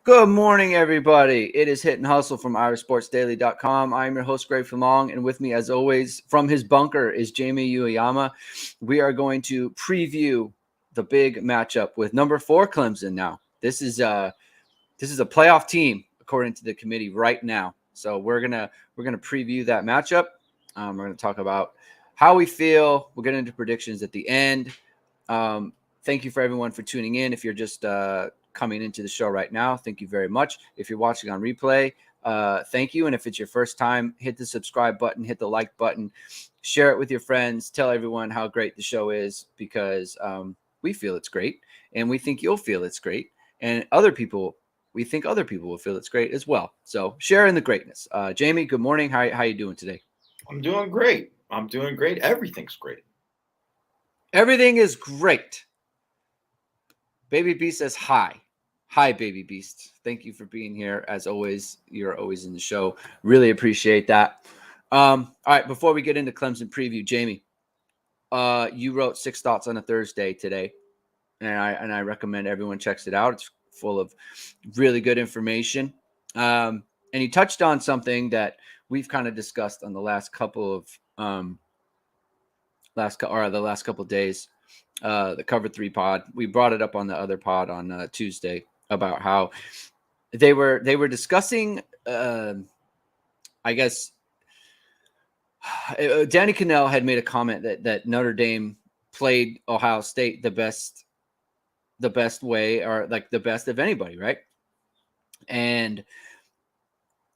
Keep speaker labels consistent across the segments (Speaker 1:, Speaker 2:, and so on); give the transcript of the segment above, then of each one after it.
Speaker 1: Good morning, everybody. It is Hit and Hustle from IrishSportsDaily.com. I'm your host, Greg Flammang, and with me, as always, from his bunker is Jamie Uyeyama. We are going to preview the big matchup with number 4 Clemson. Now, this is a playoff team according to the committee right now. So we're gonna preview that matchup. We're gonna talk about how we feel. We'll get into predictions at the end. Thank you for everyone for tuning in. If you're just coming into the show right now, thank you very much. If you're watching on replay, thank you. And if it's your first time, hit the subscribe button, hit the like button, share it with your friends, tell everyone how great the show is, because we feel it's great, and we think you'll feel it's great, and we think other people will feel it's great as well. So share in the greatness. Jamie, good morning. How you doing today?
Speaker 2: I'm doing great. Everything's great.
Speaker 1: Everything is great. Baby Beast says hi. Hi, Baby Beast. Thank you for being here. As always, you're always in the show. Really appreciate that. All right, before we get into Clemson preview, Jamie, you wrote 6 thoughts on a Thursday today, and I recommend everyone checks it out. It's full of really good information. And you touched on something that we've kind of discussed on the last couple of the last couple of days. The Cover 3 pod. We brought it up on the other pod on Tuesday about how they were discussing. I guess Danny Cannell had made a comment that Notre Dame played Ohio State the best way, or like the best of anybody, right? And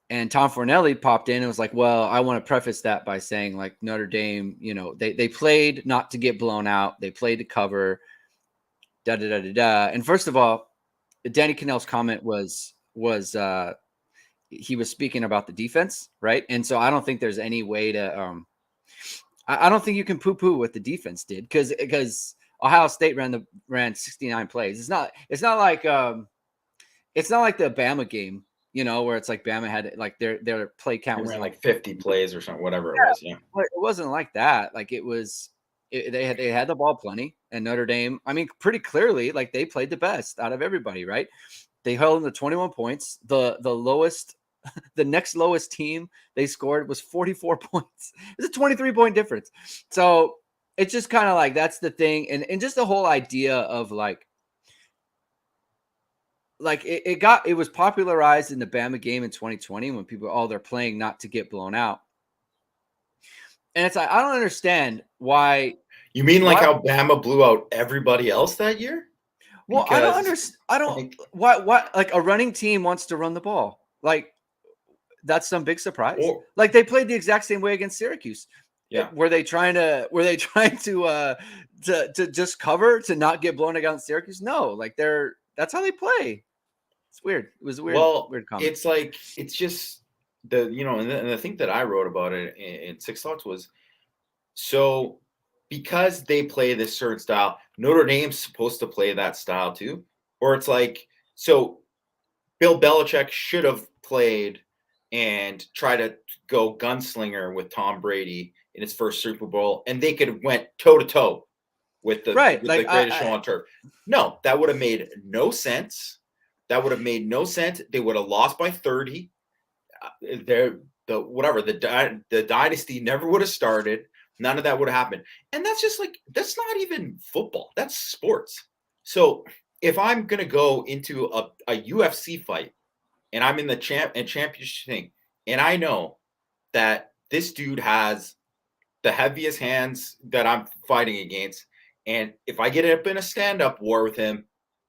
Speaker 1: Tom Fornelli popped in and was like, well, I want to preface that by saying, like, Notre Dame, they played not to get blown out. They played to cover, da-da-da-da-da. And first of all, Danny Cannell's comment was he was speaking about the defense, right? And so I don't think there's any way to I don't think you can poo-poo what the defense did, because Ohio State ran 69 plays. It's not like the Bama game, where it's like Bama had like their play count was
Speaker 2: like 50 plays or something, whatever it was. Yeah,
Speaker 1: it wasn't like that. Like they had the ball plenty, and Notre Dame, I mean, pretty clearly, like, they played the best out of everybody, right? They held them to 21 points. The lowest, the next lowest team they scored was 44 points. It's a 23-point difference. So it's just kind of like, that's the thing, and just the whole idea of like it was popularized in the Bama game in 2020 when people, they're playing not to get blown out. And it's like, I don't understand why.
Speaker 2: You mean like how Bama blew out everybody else that year?
Speaker 1: Well, I don't understand. Why like a running team wants to run the ball. Like, that's some big surprise. Like, they played the exact same way against Syracuse.
Speaker 2: Yeah.
Speaker 1: Were they trying to just cover to not get blown against Syracuse? No, like, that's how they play. It's weird. It was a weird comment.
Speaker 2: It's like, it's just and the thing that I wrote about it in 6 thoughts was, so because they play this certain style, Notre Dame's supposed to play that style too? Or it's like, so Bill Belichick should have played and try to go gunslinger with Tom Brady in his first Super Bowl, and they could have went toe-to-toe with the greatest show on turf. No, that would have made no sense. They would have lost by 30. The dynasty never would have started. None of that would have happened. And that's just like, that's not even football. That's sports. So if I'm going to go into a UFC fight and I'm in the championship thing, and I know that this dude has the heaviest hands that I'm fighting against, and if I get up in a stand-up war with him,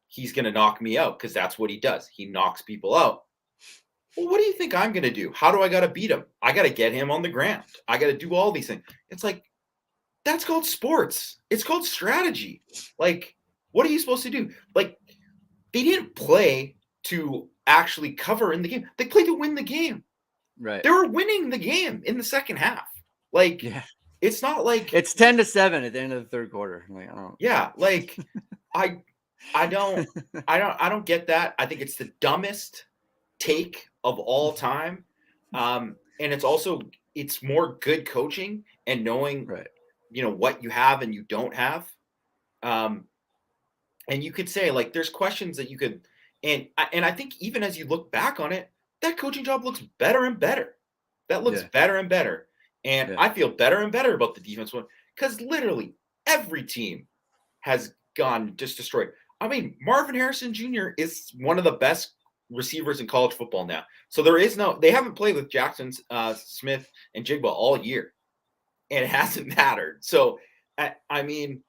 Speaker 2: he's going to knock me out, because that's what he does. He knocks people out. Well, what do you think I'm going to do? How do I got to beat him? I got to get him on the ground. I got to do all these things. It's like, that's called sports. It's called strategy. Like, what are you supposed to do? Like, they didn't play to actually cover in the game. They played to win the game.
Speaker 1: Right.
Speaker 2: They were winning the game in the second half. Like, yeah. It's not like
Speaker 1: it's 10-7 at the end of the third quarter. Like, I don't.
Speaker 2: Yeah, like I don't get that. I think it's the dumbest take of all time. And it's more good coaching and knowing,
Speaker 1: right,
Speaker 2: what you have and you don't have. And you could say, like, there's questions that you could And I think even as you look back on it, that coaching job looks better and better. That looks
Speaker 1: Yeah.
Speaker 2: better and better. And
Speaker 1: Yeah.
Speaker 2: I feel better and better about the defense one because literally every team has gone just destroyed. I mean, Marvin Harrison Jr. is one of the best receivers in college football now. So they haven't played with Jackson Smith and Jigba all year, and it hasn't mattered. So, I mean,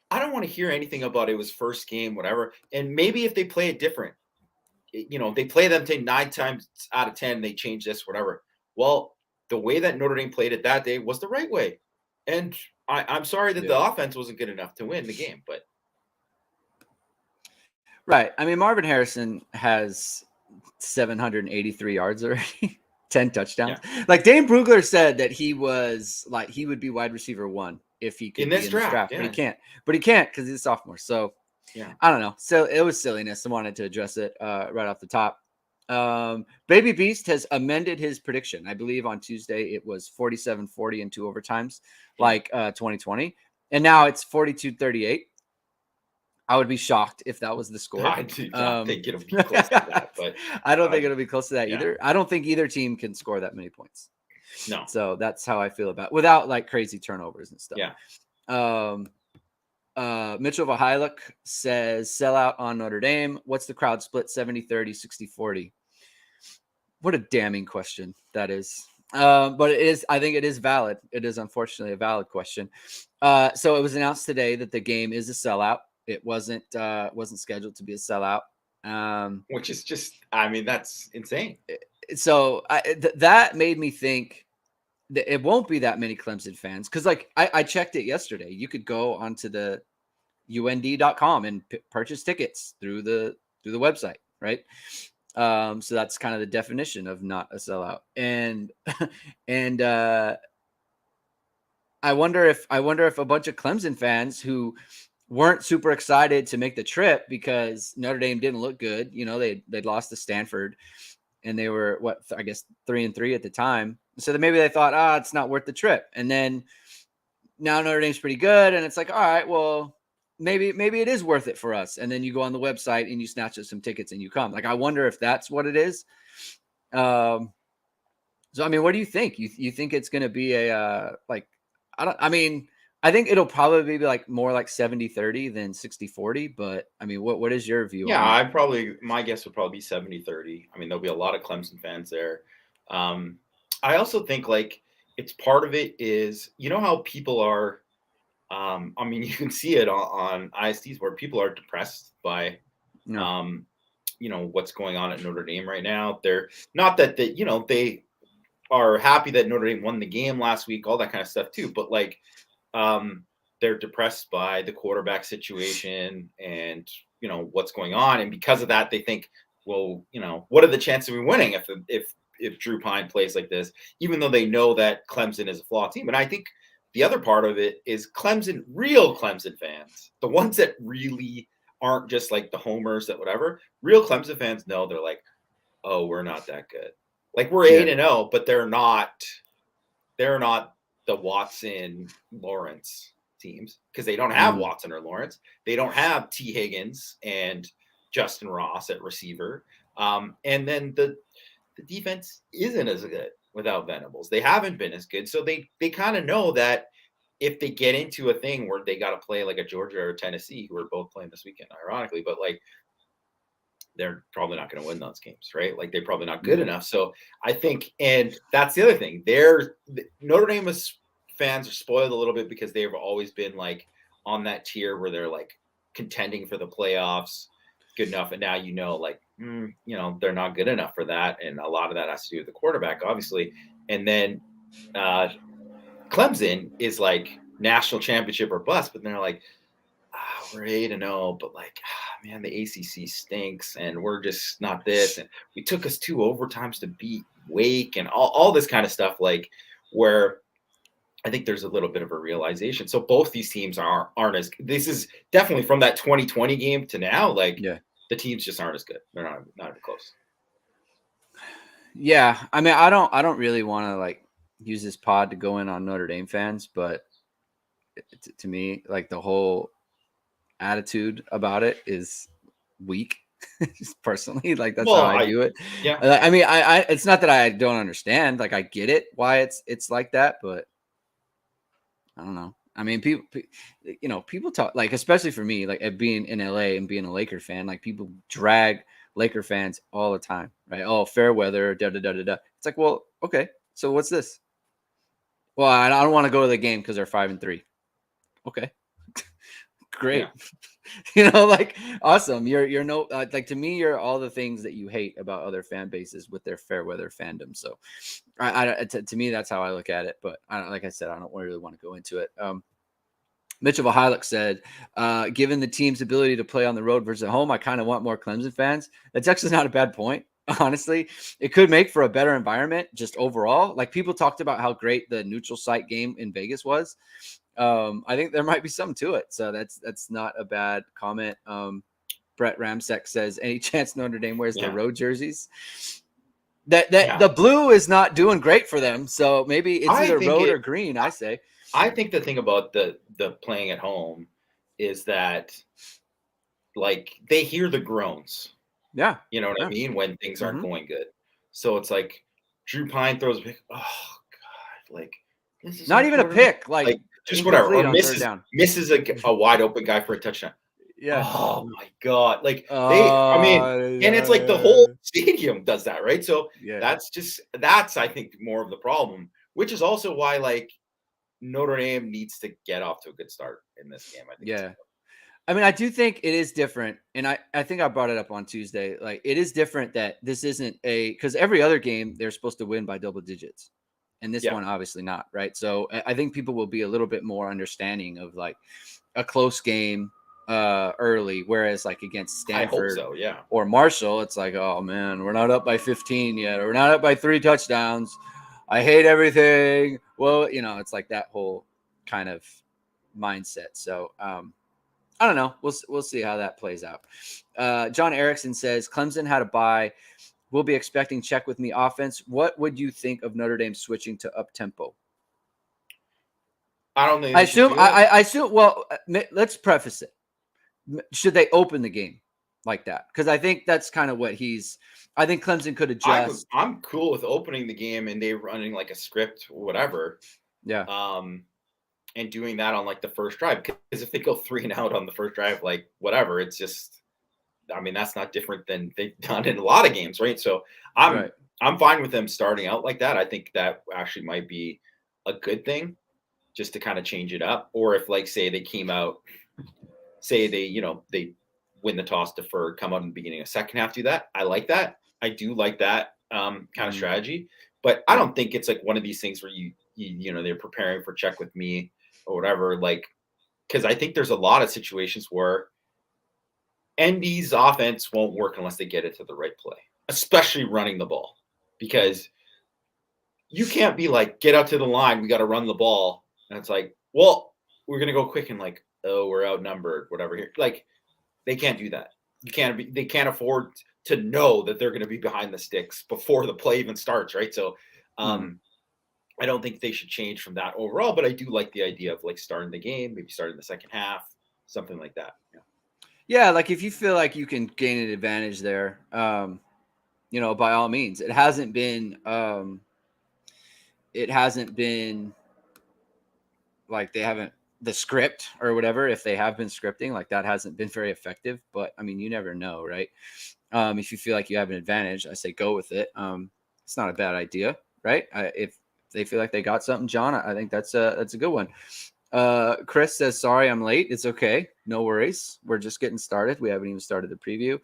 Speaker 2: I don't want to hear anything about it was first game, whatever. And maybe if they play it different, they play them 9 times out of 10, they change this, whatever. Well, the way that Notre Dame played it that day was the right way. And I'm sorry that the offense wasn't good enough to win the game, but.
Speaker 1: Right. I mean, Marvin Harrison has 783 yards already, 10 touchdowns. Yeah. Like Dane Brugler said that he would be wide receiver 1 if he could be in this draft, yeah. But he can't because he's a sophomore. So yeah, I don't know. So it was silliness. I wanted to address it right off the top. Baby Beast has amended his prediction. I believe on Tuesday it was 47-40 in 2 overtimes, like 2020, and now it's 42-38. I would be shocked if that was the score.
Speaker 2: I don't think it'll be close to that, but
Speaker 1: I don't think it'll be close to that either. I don't think either team can score that many points.
Speaker 2: No.
Speaker 1: So that's how I feel about it, without like crazy turnovers and stuff.
Speaker 2: Yeah.
Speaker 1: Mitchell Vahiluk says sellout on Notre Dame. What's the crowd split? 70-30, 60-40. What a damning question that is. But I think it is valid. It is unfortunately a valid question. So it was announced today that the game is a sellout. It wasn't scheduled to be a sellout.
Speaker 2: Which is just, I mean, that's insane.
Speaker 1: So that made me think that it won't be that many Clemson fans. Cause like I checked it yesterday. You could go onto the UND.com and purchase tickets through the website. Right. So that's kind of the definition of not a sellout. And I wonder if a bunch of Clemson fans who weren't super excited to make the trip because Notre Dame didn't look good. They'd lost to Stanford and they were 3-3 at the time. So maybe they thought, it's not worth the trip. And then now Notre Dame's pretty good. And it's like, all right, well, maybe it is worth it for us. And then you go on the website and you snatch up some tickets and you come. Like, I wonder if that's what it is. So, I mean, what do you think? You think it's going to be I think it'll probably be like more like 70-30 than 60-40. But I mean, what is your view?
Speaker 2: Yeah, my guess would probably be 70-30. I mean, there'll be a lot of Clemson fans there. I also think like it's part of it is, how people are, I mean, you can see it on ISDs where people are depressed by, what's going on at Notre Dame right now. They're not that they are happy that Notre Dame won the game last week, all that kind of stuff too. But like, they're depressed by the quarterback situation and, what's going on. And because of that, they think, well, what are the chances of we winning if Drew Pine plays like this, even though they know that Clemson is a flawed team. And I think the other part of it is real Clemson fans, the ones that really aren't just like the homers that whatever, real Clemson fans know they're like, oh, we're not that good. Like we're 8-0, but they're not the Watson Lawrence teams because they don't have Watson or Lawrence. They don't have T. Higgins and Justin Ross at receiver. And then the defense isn't as good without Venables. They haven't been as good. So they kind of know that if they get into a thing where they got to play like a Georgia or Tennessee, who are both playing this weekend, ironically, but like they're probably not going to win those games, right? Like they're probably not good enough. So I think, and that's the other thing, Notre Dame fans are spoiled a little bit because they've always been like on that tier where they're like contending for the playoffs, good enough. And now, they're not good enough for that. And a lot of that has to do with the quarterback, obviously. And then Clemson is like national championship or bust, but they're like, we're 8-0, but like, man, the ACC stinks, and we're just not this. And we took us 2 overtimes to beat Wake, and all this kind of stuff. Like, where I think there's a little bit of a realization. So both these teams aren't as. This is definitely from that 2020 game to now. Like, the teams just aren't as good. They're not even close.
Speaker 1: Yeah, I mean, I don't really want to like use this pod to go in on Notre Dame fans, but to me, like the whole attitude about it is weak. Just personally, like that's
Speaker 2: Well,
Speaker 1: how I view it.
Speaker 2: yeah.
Speaker 1: I mean, I it's not that I don't understand. Like I get it why it's like that, but I don't know. I mean, people talk like, especially for me, like being in LA and being a Laker fan, like people drag Laker fans all the time, right? Oh, fair weather, da da da da da. It's like, well, okay, so what's this? Well, I don't want to go to the game because they're 5-3. Okay, great. Like awesome. You're no like to me, you're all the things that you hate about other fan bases with their fair weather fandom. So, to me, that's how I look at it. But like I said, I don't really want to go into it. Mitchell Vahiluk said, given the team's ability to play on the road versus at home, I kind of want more Clemson fans. That's actually not a bad point. Honestly, it could make for a better environment just overall. Like people talked about how great the neutral site game in Vegas was. I think there might be something to it. So that's not a bad comment. Brett Ramsek says, any chance Notre Dame wears their road jerseys? That the blue is not doing great for them. So maybe it's either road or green, I say.
Speaker 2: I think the thing about the playing at home is that like they hear the groans.
Speaker 1: Yeah.
Speaker 2: You know what I mean? When things aren't going good. So it's like Drew Pine throws a pick. Oh God. Like this is
Speaker 1: not even a pick, like
Speaker 2: just whatever. Or
Speaker 1: misses
Speaker 2: a wide open guy for a touchdown.
Speaker 1: Yeah.
Speaker 2: Oh my God. Like and it's like the whole stadium does that, right? So that's I think more of the problem, which is also why like Notre Dame needs to get off to a good start in this game. I think.
Speaker 1: Yeah. I mean, I do think it is different. And I think I brought it up on Tuesday. Like it is different that this isn't because every other game they're supposed to win by double digits. And this one, obviously not. Right. So I think people will be a little bit more understanding of like a close game early, whereas like against Stanford or Marshall, it's like, oh man, we're not up by 15 yet, or we're not up by 3 touchdowns. I hate everything. Well, it's like that whole kind of mindset. So I don't know. We'll see how that plays out. John Erickson says Clemson had a bye. We'll be expecting check with me offense. What would you think of Notre Dame switching to up tempo?
Speaker 2: I don't think.
Speaker 1: I assume. Well, let's preface it. Should they open the game like that? Because I think that's kind of what I think Clemson could adjust.
Speaker 2: I'm cool with opening the game and they running like a script, whatever.
Speaker 1: Yeah.
Speaker 2: And doing that on like the first drive, because if they go 3 and out on the first drive, like whatever, it's just, I mean, that's not different than they've done in a lot of games, right? So I'm fine with them starting out like that. I think that actually might be a good thing, just to kind of change it up. Or if like say they came out, say they they win the toss, defer, come out in the beginning of the second half, do that. I like that. I do like that kind of strategy, but I don't think it's like one of these things where they're preparing for check with me or whatever, like, because I think there's a lot of situations where ND's offense won't work unless they get it to the right play, especially running the ball, because you can't be like, get out to the line, we got to run the ball. And it's like, well, we're going to go quick and like, oh, we're outnumbered, whatever here. Like, they can't do that. They can't afford to know that they're going to be behind the sticks before the play even starts, right? So, I don't think they should change from that overall, but I do like the idea of like starting the game, maybe starting the second half, something like that.
Speaker 1: Yeah, like if you feel like you can gain an advantage there, by all means. It hasn't been like the script or whatever. If they have been scripting, like that hasn't been very effective. But I mean, you never know, right? If you feel like you have an advantage, I say go with it. It's not a bad idea, right? If they feel like they got something, John, I think that's a good one. Chris says, sorry, I'm late. It's okay. No worries. We're just getting started. We haven't even started the preview.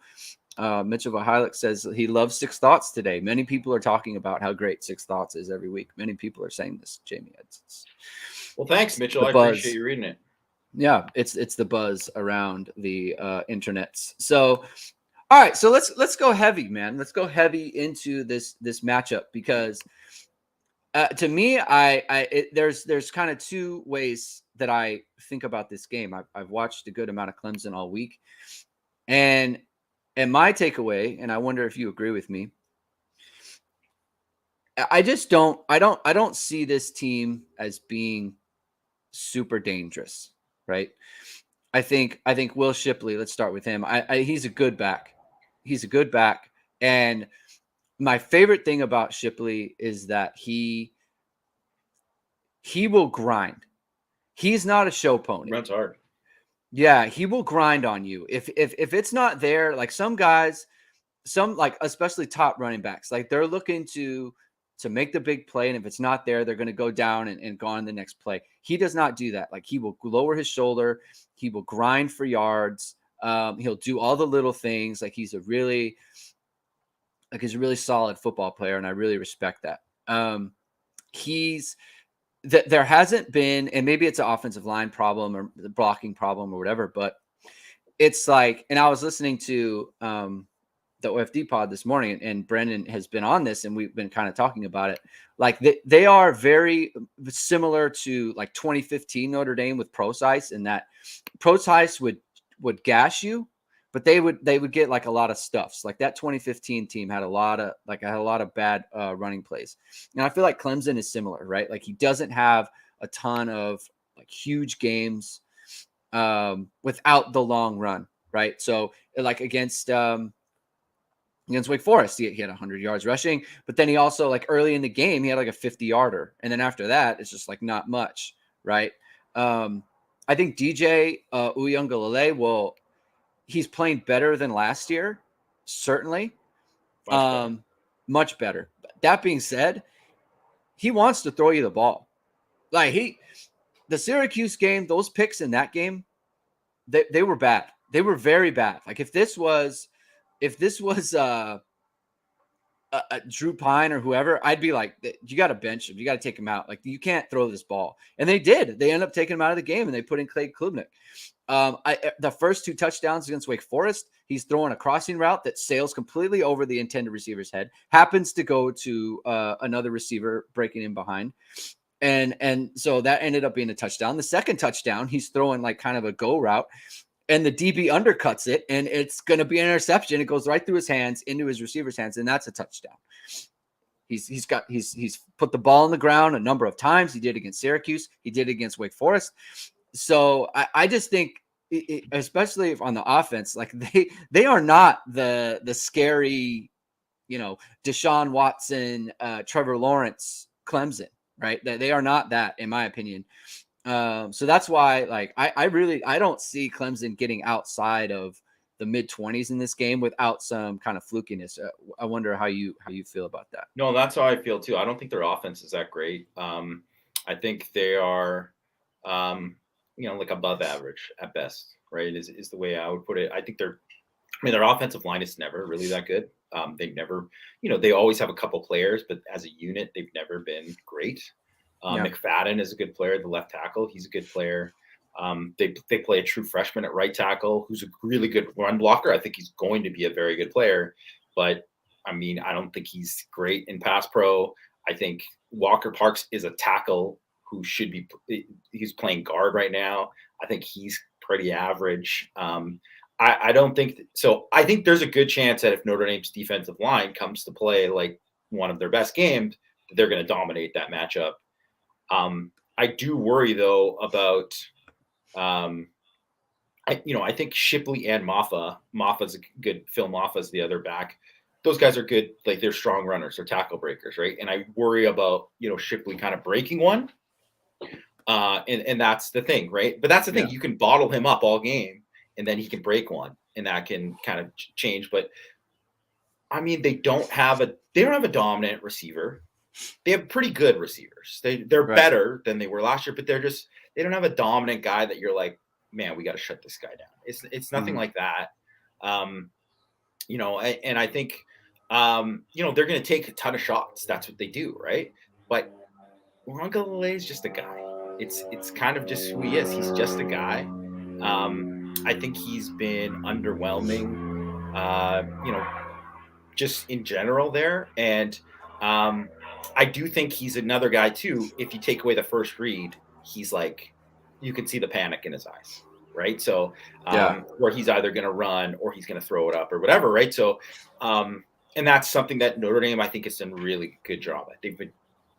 Speaker 1: Mitchell Vahiluk says he loves Six Thoughts today. Many people are talking about how great Six Thoughts is every week. Many people are saying this, Jamie.
Speaker 2: Well, thanks, Mitchell. I appreciate you reading it.
Speaker 1: Yeah, it's the buzz around the internets. So, all right, so let's go heavy, man. Let's go heavy into this matchup, because to me, there's kind of 2 ways that I think about this game. I've watched a good amount of Clemson all week, and my takeaway, and I wonder if you agree with me, I just don't see this team as being super dangerous, right? I think Will Shipley, let's start with him. He's a good back. He's a good back. And my favorite thing about Shipley is that he will grind. He's not a show pony.
Speaker 2: Runs hard.
Speaker 1: Yeah, he will grind on you. If it's not there, like some guys, like especially top running backs, like they're looking to make the big play, and if it's not there, they're going to go down and go on the next play. He does not do that. Like he will lower his shoulder, he will grind for yards. He'll do all the little things. Like he's a really solid football player, and I really respect that. There hasn't been, and maybe it's an offensive line problem or the blocking problem or whatever, but it's like, and I was listening to the OFD pod this morning, and Brendan has been on this, and we've been kind of talking about it. Like they are very similar to like 2015 Notre Dame with Procise, in that Procise would gash you, but they would get like a lot of stuffs. Like that 2015 team had a lot of bad running plays. And I feel like Clemson is similar, right? Like he doesn't have a ton of like huge games without the long run, right? So like against Wake Forest, he had 100 yards rushing, but then he also, like early in the game, he had like a 50-yarder. And then after that, it's just like not much, right? I think DJ Uyeyama, he's playing better than last year, certainly. Much better. That being said, he wants to throw you the ball. Like the Syracuse game, those picks in that game, they were bad. They were very bad. Like if this was Drew Pine or whoever, I'd be like, you got to bench him. You got to take him out. Like you can't throw this ball. And they did. They ended up taking him out of the game, and they put in Clay Klubnik. The first 2 touchdowns against Wake Forest, he's throwing a crossing route that sails completely over the intended receiver's head, happens to go to another receiver breaking in behind. And so that ended up being a touchdown. The second touchdown, he's throwing like kind of a go route, and the DB undercuts it, and it's going to be an interception. It goes right through his hands into his receiver's hands, and that's a touchdown. He's put the ball on the ground a number of times. He did against Syracuse. He did against Wake Forest. So I just think, especially on the offense, like they are not the scary, Deshaun Watson, Trevor Lawrence, Clemson, right? They are not that, in my opinion. So that's why, like, I don't see Clemson getting outside of the mid-20s in this game without some kind of flukiness. I wonder how you feel about that.
Speaker 2: No, that's how I feel too. I don't think their offense is that great. I think they are, like above average at best, right? Is the way I would put it. I think their offensive line is never really that good. They've never, they always have a couple players, but as a unit, they've never been great. McFadden is a good player, the left tackle. He's a good player. They play a true freshman at right tackle who's a really good run blocker. I think he's going to be a very good player, but I don't think he's great in pass pro. I think Walker Parks is a tackle who should be, he's playing guard right now. I think he's pretty average. I don't think so. I think there's a good chance that if Notre Dame's defensive line comes to play like one of their best games, they're going to dominate that matchup. I do worry though about, I think Shipley and Maffa's a good. Phil Maffa's the other back. Those guys are good. Like they're strong runners, they're tackle breakers, right? And I worry about, Shipley kind of breaking one. And that's the thing, right? But that's the thing. Yeah. You can bottle him up all game and then he can break one and that can kind of change. But they don't have a dominant receiver. They have pretty good receivers. They're right. Better than they were last year, but they don't have a dominant guy that you're like, man, we got to shut this guy down. It's nothing like that. And I think, they're going to take a ton of shots. That's what they do. Right. But Uiagalelei is just a guy. It's kind of just who he is. He's just a guy. I think he's been underwhelming, just in general there. And, I do think he's another guy too. If you take away the first read, he's like, you can see the panic in his eyes, right? So, where he's either going to run or he's going to throw it up or whatever, right? So, and that's something that Notre Dame, I think, has done a really good job at. They've been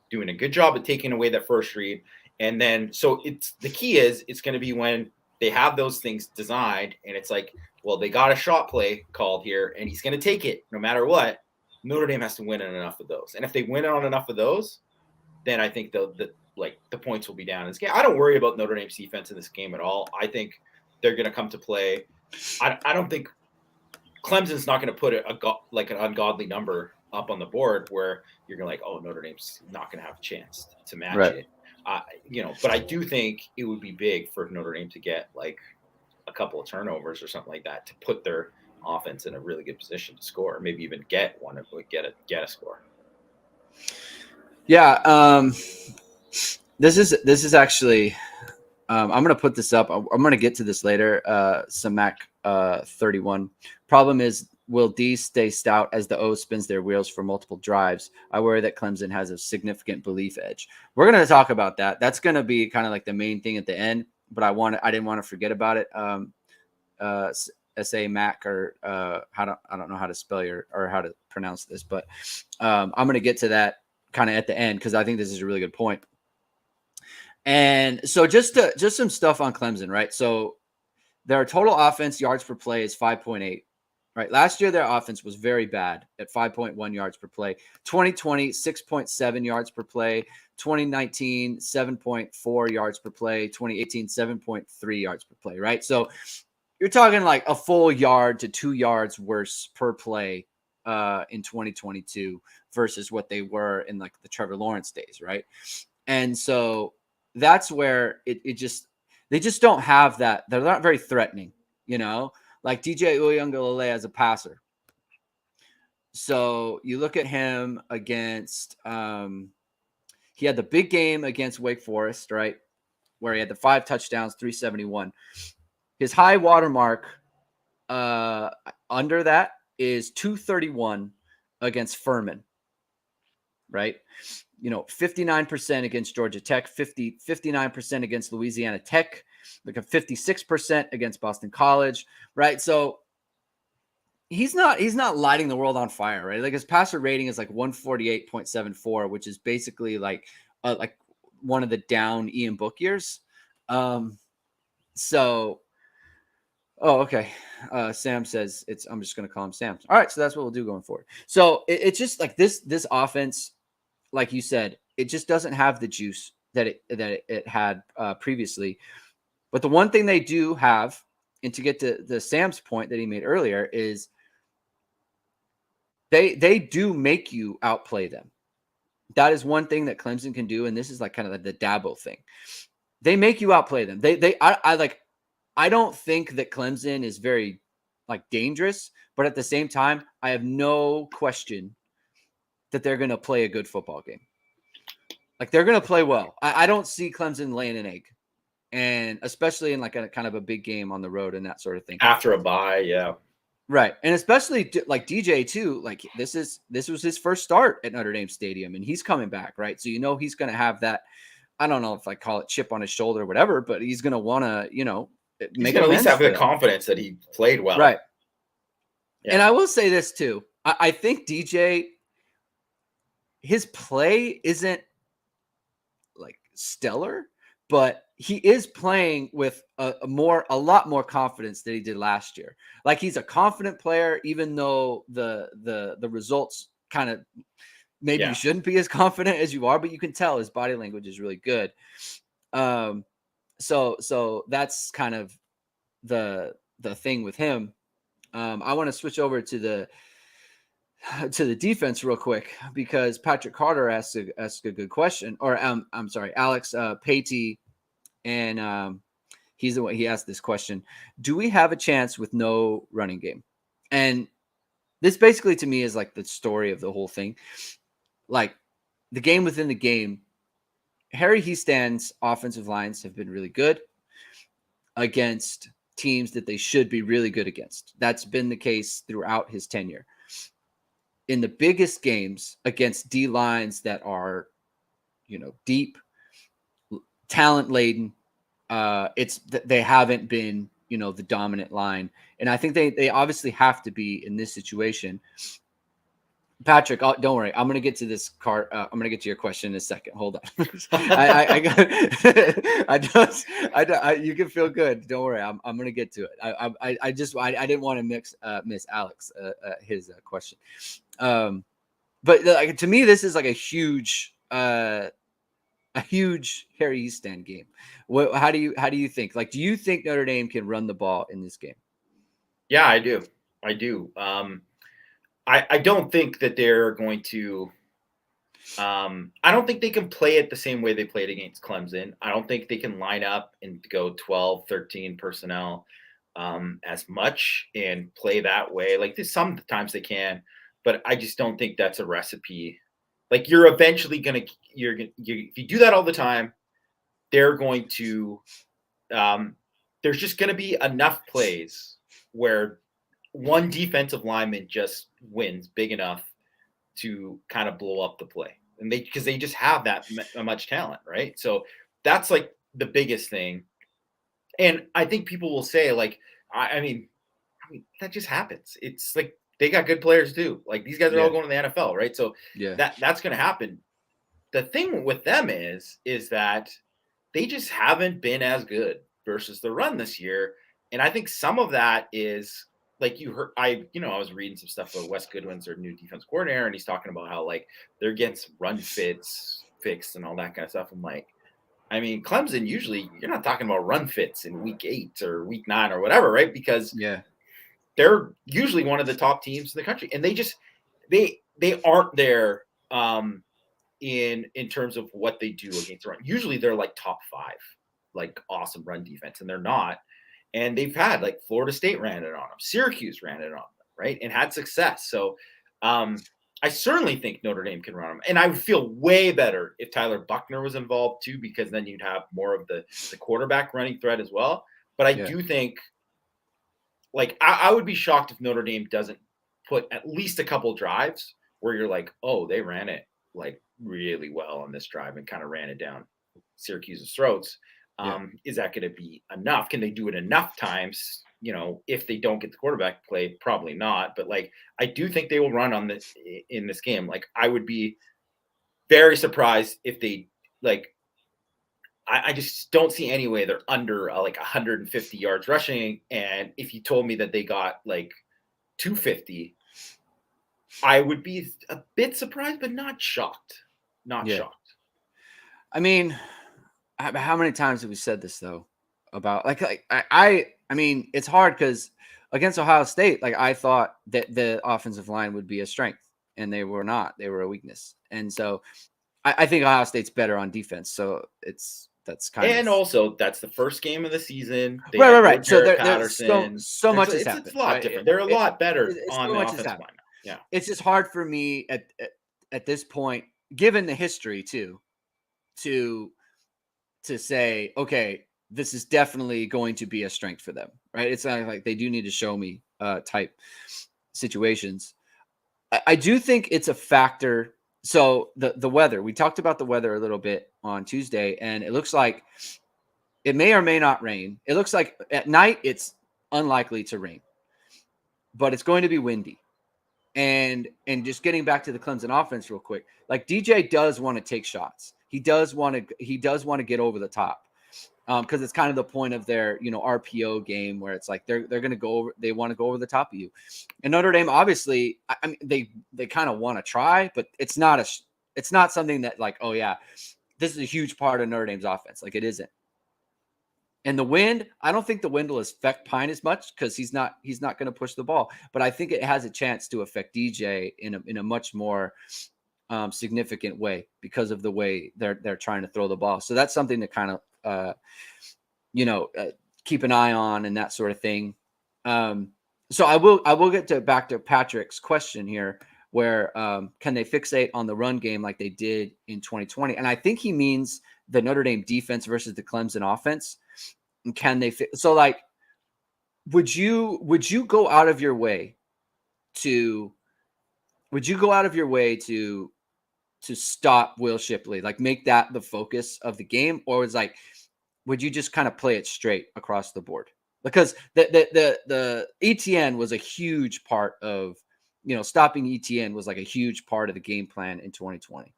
Speaker 2: doing a good job at taking away that first read, and then so it's the key is it's going to be when they have those things designed, and it's like, well, they got a shot play called here, and he's going to take it no matter what. Notre Dame has to win on enough of those, and if they win on enough of those, then I think the points will be down in this game. I don't worry about Notre Dame's defense in this game at all. I think they're going to come to play. I don't think Clemson's not going to put an ungodly number up on the board where you're going to like, oh, Notre Dame's not going to have a chance to match it. But I do think it would be big for Notre Dame to get like a couple of turnovers or something like that to put their offense in a really good position to score, maybe even get a score.
Speaker 1: Yeah. This is actually, I'm going to put this up. I'm going to get to this later. Samak 31. Problem is, will D stay stout as the O spins their wheels for multiple drives? I worry that Clemson has a significant belief edge. We're going to talk about that. That's going to be kind of like the main thing at the end, but I didn't want to forget about it. SA Mac or I don't know how to spell or how to pronounce this, but I'm going to get to that kind of at the end because I think this is a really good point. And so just some stuff on Clemson, right? So their total offense yards per play is 5.8. Right. Last year, their offense was very bad at 5.1 yards per play. 2020, 6.7 yards per play. 2019, 7.4 yards per play. 2018, 7.3 yards per play. Right. So you're talking like a full yard to 2 yards worse per play in 2022 versus what they were in like the Trevor Lawrence days. Right. And so that's where they just don't have that. They're not very threatening, like DJ Uyeyama as a passer. So you look at him against, he had the big game against Wake Forest, right? Where he had the 5 touchdowns, 371. His high watermark under that is 231 against Furman, right? 59% against Georgia Tech, 59% against Louisiana Tech, like a 56% against Boston College, right? So he's not lighting the world on fire, right? Like his passer rating is like 148.74, which is basically like one of the down Ian Book years. Okay. Sam says I'm just going to call him Sam. All right. So that's what we'll do going forward. So it's just like this offense, like you said, it just doesn't have the juice that it had previously. But the one thing they do have, and to get to the Sam's point that he made earlier, is they do make you outplay them. That is one thing that Clemson can do, and this is like kind of the Dabo thing. They make you outplay them. I don't think that Clemson is very like dangerous, but at the same time, I have no question that they're going to play a good football game. Like they're going to play well. I don't see Clemson laying an egg, and especially in like a kind of a big game on the road and that sort of thing.
Speaker 2: After a bye, yeah.
Speaker 1: Right. And especially like DJ too, like this was his first start at Notre Dame Stadium and he's coming back, right? So he's going to have that, I don't know if I call it chip on his shoulder or whatever, but he's going to want to,
Speaker 2: make at least have the confidence that he played well.
Speaker 1: Right. Yeah. And I will say this too. I think DJ, his play isn't like stellar, but he is playing with a lot more confidence than he did last year. Like he's a confident player, even though the results kind of maybe you shouldn't be as confident as you are, but you can tell his body language is really good. So that's kind of the thing with him. I want to switch over to the defense real quick because Patrick Carter asked a good question, or I'm sorry, Alex Patey, and he's the one he asked this question: do we have a chance with no running game? And this basically to me is like the story of the whole thing, like the game within the game. Harry Hiestan's offensive lines have been really good against teams that they should be really good against. That's been the case throughout his tenure. In the biggest games against D lines that are, deep, talent laden, they haven't been, the dominant line. And I think they obviously have to be in this situation. Patrick, don't worry. I'm gonna get to this card. I'm gonna get to your question in a second. Hold on. I got. You can feel good. Don't worry. I'm gonna get to it. I didn't want to miss Alex his question. But like, to me, this is like a huge Harry Easton game. How do you think? Like, do you think Notre Dame can run the ball in this game?
Speaker 2: Yeah, I do. I don't think that they're going to. I don't think they can play it the same way they played against Clemson. I don't think they can line up and go 12, 13 personnel as much and play that way. Like sometimes they can, but I just don't think that's a recipe. Like you're eventually gonna if you do that all the time, they're going to. There's just going to be enough plays where one defensive lineman just wins big enough to kind of blow up the play, and because they just have that much talent, right? So that's like the biggest thing. And I think people will say, like, I mean, that just happens. It's like they got good players too. Like these guys are all going to the NFL, right? So that's going to happen. The thing with them is that they just haven't been as good versus the run this year, and I think some of that is like you heard. I was reading some stuff about Wes Goodwin's their new defense coordinator, and he's talking about how like they're getting some run fixed and all that kind of stuff. I'm like, I mean, Clemson usually you're not talking about run fits in week 8 or week 9 or whatever, right? Because they're usually one of the top teams in the country, and they aren't there in terms of what they do against the run. Usually they're like top 5, like awesome run defense, and they're not. And they've had like Florida State ran it on them, Syracuse ran it on them, right, and had success. So I certainly think Notre Dame can run them, and I would feel way better if Tyler Buckner was involved too, because then you'd have more of the quarterback running threat as well. But I do think, like, I would be shocked if Notre Dame doesn't put at least a couple drives where you're like, oh, they ran it like really well on this drive and kind of ran it down Syracuse's throats. Is that going to be enough? Can they do it enough times? If they don't get the quarterback play, probably not. But like, I do think they will run on this in this game. Like, I would be very surprised if they like. I just don't see any way they're under like 150 yards rushing. And if you told me that they got like 250, I would be a bit surprised, but not shocked. Not shocked.
Speaker 1: I mean, how many times have we said this though? About I mean, it's hard because against Ohio State, like I thought that the offensive line would be a strength, and they were not. They were a weakness, and so I think Ohio State's better on defense. So that's kind of,
Speaker 2: and also that's the first game of the season.
Speaker 1: Right. So there's so much has happened.
Speaker 2: It's a lot different. They're a lot better on the offensive line now. Yeah,
Speaker 1: it's just hard for me at this point, given the history too, to say, okay, this is definitely going to be a strength for them, right? It's not like they do need to show me type situations. I do think it's a factor. So the weather, we talked about the weather a little bit on Tuesday, and it looks like it may or may not rain. It looks like at night it's unlikely to rain, but it's going to be windy. And just getting back to the Clemson offense real quick, like DJ does want to take shots. He does want to get over the top, because it's kind of the point of their RPO game where it's like they're going to go over. They want to go over the top of you. And Notre Dame, obviously, I mean they kind of want to try, but it's not something that like, oh yeah, this is a huge part of Notre Dame's offense. Like, it isn't. And the wind, I don't think the wind will affect Pine as much because he's not going to push the ball. But I think it has a chance to affect DJ in a much more significant way because of the way they're trying to throw the ball. So that's something to kind of keep an eye on and that sort of thing. So I will get back to Patrick's question here, where can they fixate on the run game like they did in 2020? And I think he means the Notre Dame defense versus the Clemson offense. And can they so like, would you go out of your way to stop Will Shipley, like make that the focus of the game? Or is like, would you just kind of play it straight across the board? Because the ETN was a huge part of stopping ETN was like a huge part of the game plan in 2020.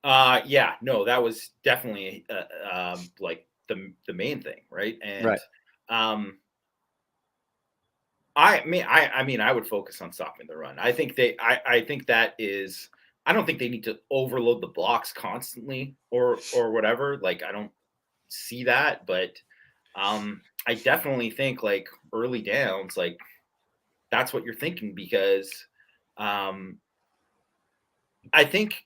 Speaker 2: Yeah, no, that was definitely like the main thing, right? And
Speaker 1: Right.
Speaker 2: I mean, I would focus on stopping the run. I think I think that is. I don't think they need to overload the blocks constantly or whatever. Like, I don't see that, but I definitely think like early downs, like that's what you're thinking because I think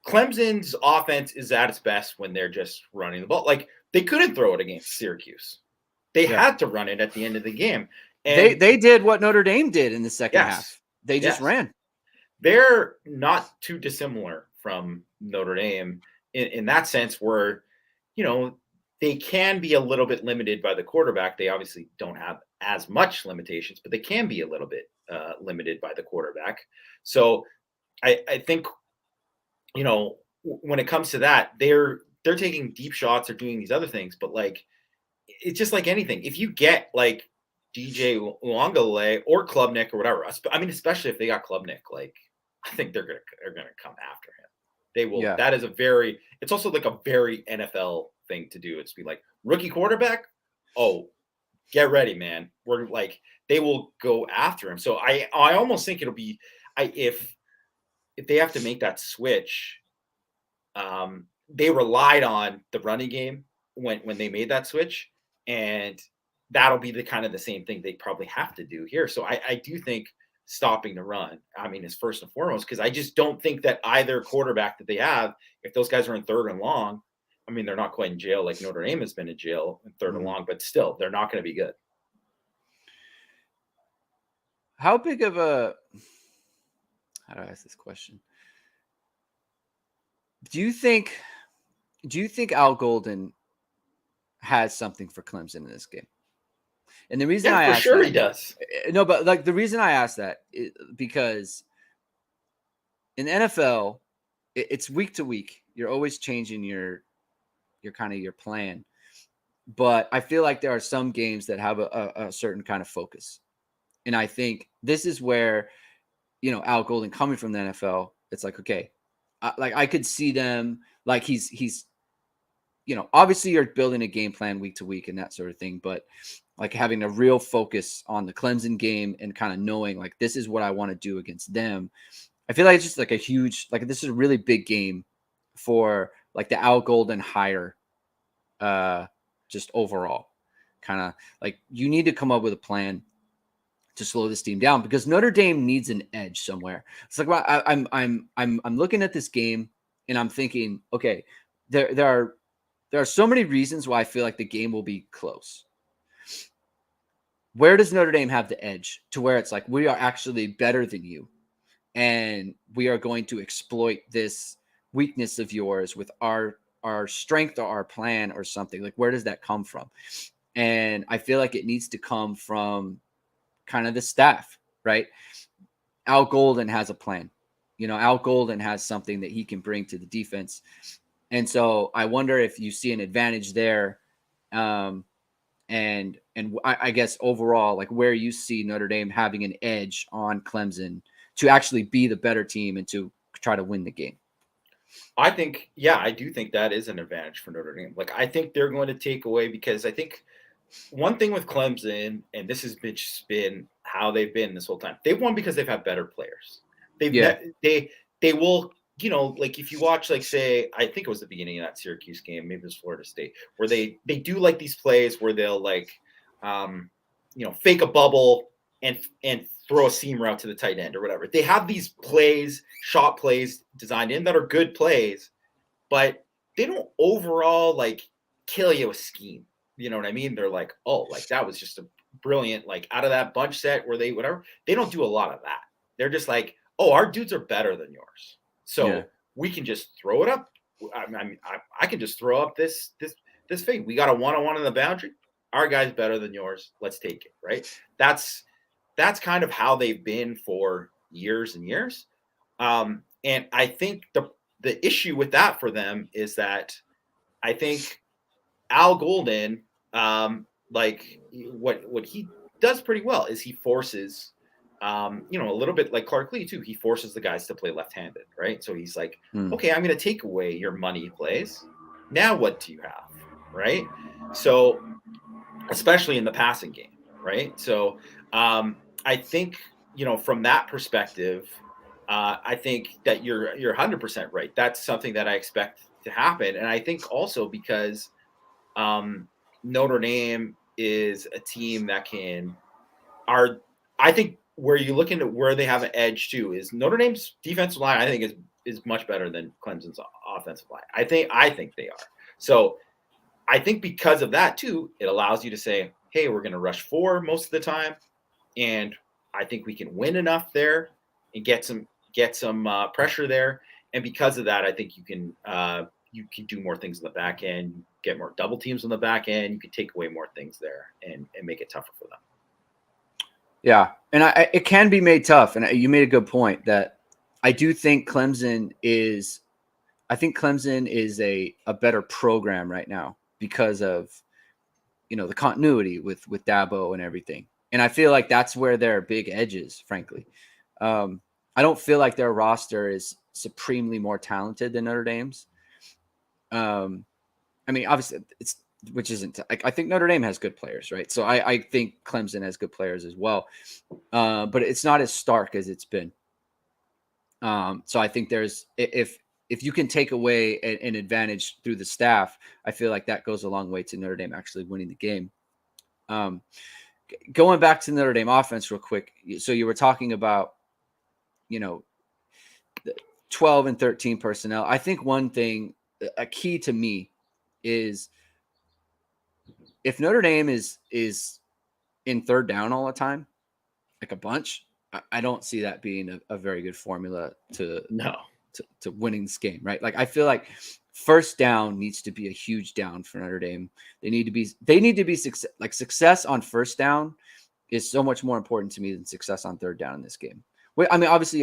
Speaker 2: Clemson's offense is at its best when they're just running the ball. Like, they couldn't throw it against Syracuse. They
Speaker 1: Yeah.
Speaker 2: had to run it at the end of the game.
Speaker 1: They
Speaker 2: And
Speaker 1: did what Notre Dame did in the second
Speaker 2: yes,
Speaker 1: half. They just
Speaker 2: yes,
Speaker 1: ran.
Speaker 2: they're not too dissimilar from Notre Dame in that sense, where, you know, they can be a little bit limited by the quarterback. They obviously don't have as much limitations, but they can be a little bit limited by the quarterback. So I think, you know, when it comes to that, they're taking deep shots or doing these other things, but like it's just like anything. If you get like DJ Uangale or Klubnik or whatever, I mean, especially if they got Klubnik, like I think they're gonna come after him. They will.
Speaker 1: Yeah.
Speaker 2: That is it's also like a very NFL thing to do. It's be like rookie quarterback. Oh, get ready, man. We're like they will go after him. So I almost think it'll be if they have to make that switch. They relied on the running game when they made that switch, and that'll be the kind of the same thing they probably have to do here. So I do think stopping the run, I mean, is first and foremost because I just don't think that either quarterback that they have, if those guys are in third and long, I mean, they're not quite in jail like Notre Dame has been in jail in third and long, but still, they're not going to be good.
Speaker 1: How big of a how do I ask this question? Do you think Al Golden has something for Clemson in this game? And the reason
Speaker 2: Yeah,
Speaker 1: I
Speaker 2: for
Speaker 1: ask
Speaker 2: sure
Speaker 1: that,
Speaker 2: he does.
Speaker 1: no, but like the reason I ask that is because in the NFL, it's week to week. You're always changing your kind of your plan. But I feel like there are some games that have a certain kind of focus. And I think this is where, Al Golden coming from the NFL, it's like, okay, I could see them like he's obviously you're building a game plan week to week and that sort of thing, but like having a real focus on the Clemson game and kind of knowing like this is what I want to do against them. I feel like it's just like a huge, like this is a really big game for like the Al Golden hire, just overall. Kind of like you need to come up with a plan to slow this team down because Notre Dame needs an edge somewhere. It's like well, I'm looking at this game and I'm thinking, okay, there are so many reasons why I feel like the game will be close. Where does Notre Dame have the edge to where it's like we are actually better than you and we are going to exploit this weakness of yours with our strength or our plan or something? Like where does that come from? And I feel like it needs to come from kind of the staff, right? Al Golden has a plan. Al Golden has something that he can bring to the defense. And so I wonder if you see an advantage there. And I guess overall, like where you see Notre Dame having an edge on Clemson to actually be the better team and to try to win the game.
Speaker 2: I think, yeah, I do think that is an advantage for Notre Dame. Like, I think they're going to take away because I think one thing with Clemson, and this has been how they've been this whole time, they've won because they've had better players.
Speaker 1: Yeah.
Speaker 2: They will, like if you watch, like say, I think it was the beginning of that Syracuse game, maybe it was Florida State, where they do like these plays where they'll like, fake a bubble and throw a seam route to the tight end or whatever. They have these plays, shot plays designed in that are good plays, but they don't overall like kill you with scheme. You know what I mean? They're like, oh, like that was just a brilliant, like out of that bunch set where they whatever. They don't do a lot of that. They're just like, oh, our dudes are better than yours, so we can just throw it up. I can just throw up this thing. We got a one-on-one in the boundary. Our guy's better than yours. Let's take it. Right. That's kind of how they've been for years and years. And I think the issue with that for them is that I think Al Golden, like what he does pretty well is he forces you know, a little bit like Clark Lee too. He forces the guys to play left-handed, right? So he's like,
Speaker 1: Mm.
Speaker 2: okay, I'm going to take away your money plays. Now what do you have, right? So especially in the passing game, right? So I think, you know, from that perspective, I think that you're 100% right. That's something that I expect to happen, and I think also because Notre Dame is a team that can are I think where you look into where they have an edge too is Notre Dame's defensive line. I think is much better than Clemson's offensive line. I think they are. So I think because of that too, it allows you to say, hey, we're going to rush 4 most of the time, and I think we can win enough there and get some pressure there. And because of that, I think you can do more things in the back end, get more double teams on the back end. You can take away more things there and make it tougher for them.
Speaker 1: Yeah, and it can be made tough. And you made a good point that I do think Clemson is. I think Clemson is a better program right now because of, you know, the continuity with Dabo and everything. And I feel like that's where their big edge is, frankly. I don't feel like their roster is supremely more talented than Notre Dame's. I mean, obviously, which isn't like, I think Notre Dame has good players, right? So I think Clemson has good players as well, but it's not as stark as it's been. So I think there's if you can take away an advantage through the staff, I feel like that goes a long way to Notre Dame actually winning the game. Going back to the Notre Dame offense real quick. So you were talking about, you know, 12 and 13 personnel. I think one thing, a key to me, is if Notre Dame is in third down all the time, like a bunch, I don't see that being a very good formula to winning this game, right? Like I feel like first down needs to be a huge down for Notre Dame. They need to be success on first down is so much more important to me than success on third down in this game. I mean, obviously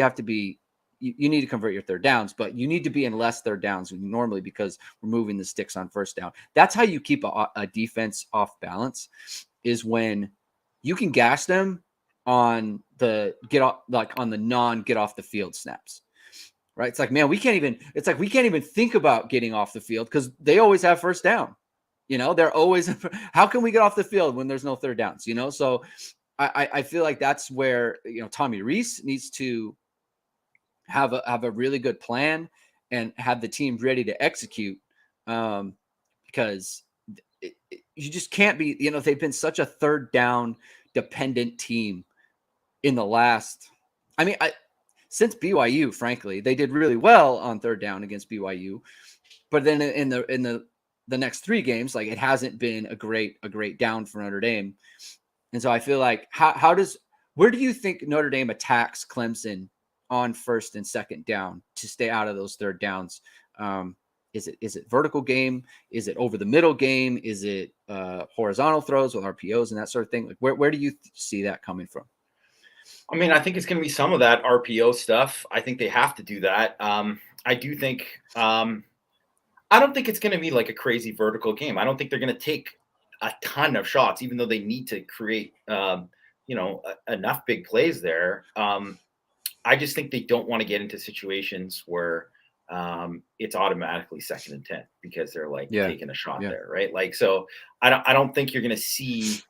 Speaker 1: you need to convert your third downs, but you need to be in less third downs normally because we're moving the sticks on first down. That's how you keep a defense off balance, is when you can gash them on the non get off the field snaps. Right? It's like, man, we can't even think about getting off the field because they always have first down. You know, they're always, how can we get off the field when there's no third downs? You know, so I feel like that's where, you know, Tommy Rees needs to have a really good plan and have the team ready to execute, because you just can't be, you know, they've been such a third down dependent team in the last, I mean, since BYU, frankly, they did really well on third down against BYU, but then in the next 3 games, like it hasn't been a great down for Notre Dame. And so I feel like where do you think Notre Dame attacks Clemson on first and second down to stay out of those third downs? Is it vertical game? Is it over the middle game? Is it horizontal throws with RPOs and that sort of thing? Like where do you see that coming from?
Speaker 2: I mean, I think it's going to be some of that RPO stuff. I think they have to do that. I do think I don't think it's going to be like a crazy vertical game. I don't think they're going to take a ton of shots, even though they need to create, enough big plays there. I just think they don't want to get into situations where it's automatically 2nd and 10 because they're like taking a shot there, right? Like, so I don't think you're going to see,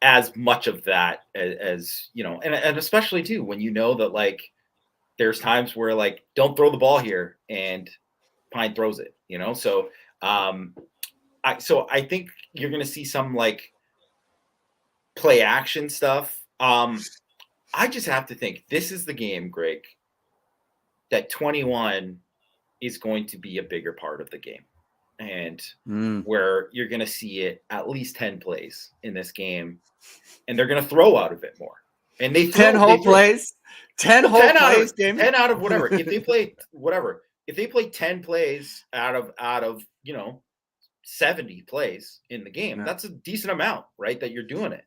Speaker 2: as much of that as and especially too when you know that like there's times where like don't throw the ball here and Pine throws it, So I think you're going to see some like play action stuff. I just have to think this is the game, Greg, that 21 is going to be a bigger part of the game, and where you're going to see it at least 10 plays in this game, and they're going to throw out of it more. And they throw
Speaker 1: 10 whole plays, 10 whole plays,
Speaker 2: 10 out of whatever. If they play whatever, if they play 10 plays out of 70 plays in the game, that's a decent amount, right? That you're doing it.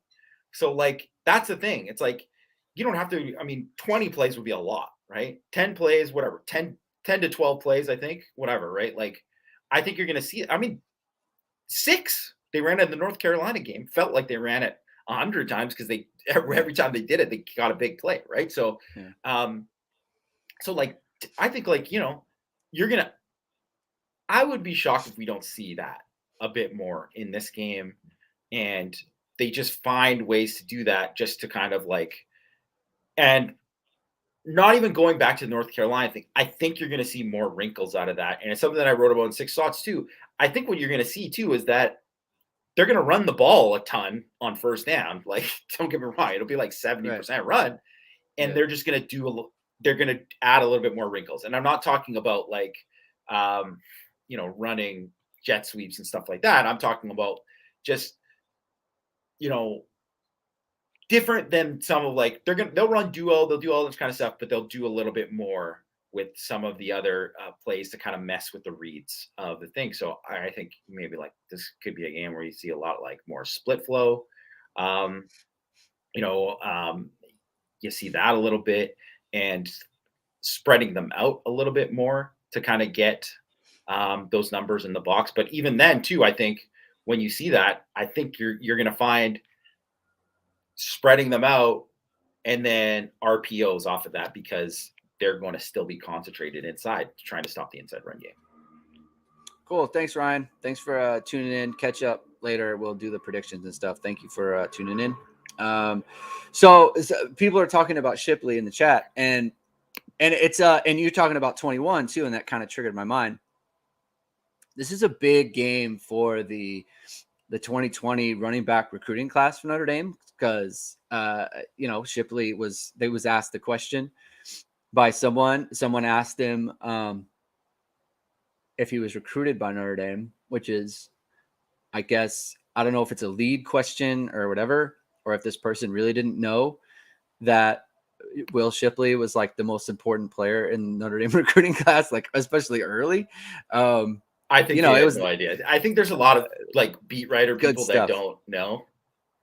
Speaker 2: So like that's the thing. It's like you don't have to. I mean, 20 plays would be a lot, right? 10 plays, whatever. 10 to 12 plays, I think, whatever, right? Like I think you're going to see it. I mean, 6 they ran at the North Carolina game felt like they ran it 100 times because they every time they did it, they got a big play, right? So,
Speaker 1: Yeah.
Speaker 2: so like I think like you're gonna. I would be shocked if we don't see that a bit more in this game, and they just find ways to do that just to kind of like and not even going back to the North Carolina thing. I think you're going to see more wrinkles out of that, and it's something that I wrote about in Six Thoughts too. I think what you're going to see too is that they're going to run the ball a ton on first down. Like, don't get me wrong, it'll be like 70% run, and they're just going to they're going to add a little bit more wrinkles. And I'm not talking about like, running jet sweeps and stuff like that. I'm talking about just, different than some of like they'll run duo, they'll do all this kind of stuff, but they'll do a little bit more with some of the other plays to kind of mess with the reads of the thing. So I think maybe like this could be a game where you see a lot like more split flow. Um, you see that a little bit and spreading them out a little bit more to kind of get those numbers in the box. But even then, too, I think when you see that, I think you're going to find spreading them out and then RPOs off of that because they're going to still be concentrated inside trying to stop the inside run game.
Speaker 1: Cool. Thanks, Ryan. Thanks for tuning in. Catch up later. We'll do the predictions and stuff. Thank you for tuning in. So people are talking about Shipley in the chat, and it's and you're talking about 21 too, and that kind of triggered my mind. This is a big game for the 2020 running back recruiting class for Notre Dame because Shipley was asked the question by someone asked him if he was recruited by Notre Dame, which is, I guess, I don't know if it's a lead question or whatever, or if this person really didn't know that Will Shipley was like the most important player in Notre Dame recruiting class, like especially early.
Speaker 2: I think it was no idea. I think there's a lot of like beat writer people that don't know.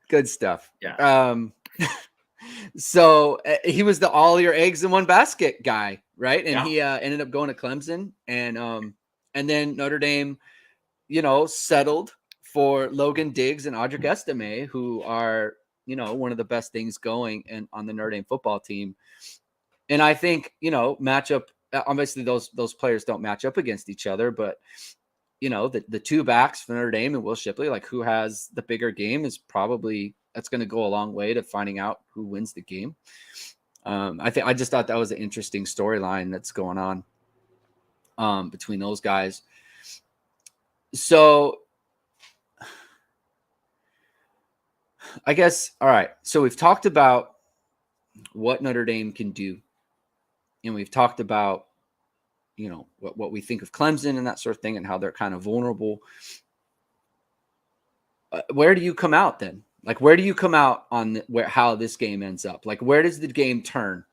Speaker 1: Good stuff.
Speaker 2: Yeah.
Speaker 1: So he was the all your eggs in one basket guy, right? And he ended up going to Clemson, and then Notre Dame, settled for Logan Diggs and Audric Estime, who are one of the best things going on the Notre Dame football team. And I think matchup. Obviously, those players don't match up against each other, but the two backs for Notre Dame and Will Shipley, like who has the bigger game is probably that's going to go a long way to finding out who wins the game. I just thought that was an interesting storyline that's going on between those guys. So I guess, all right. So we've talked about what Notre Dame can do, and we've talked about what we think of Clemson and that sort of thing and how they're kind of vulnerable. Where do you come out then? Like, where do you come out on how this game ends up? Like, where does the game turn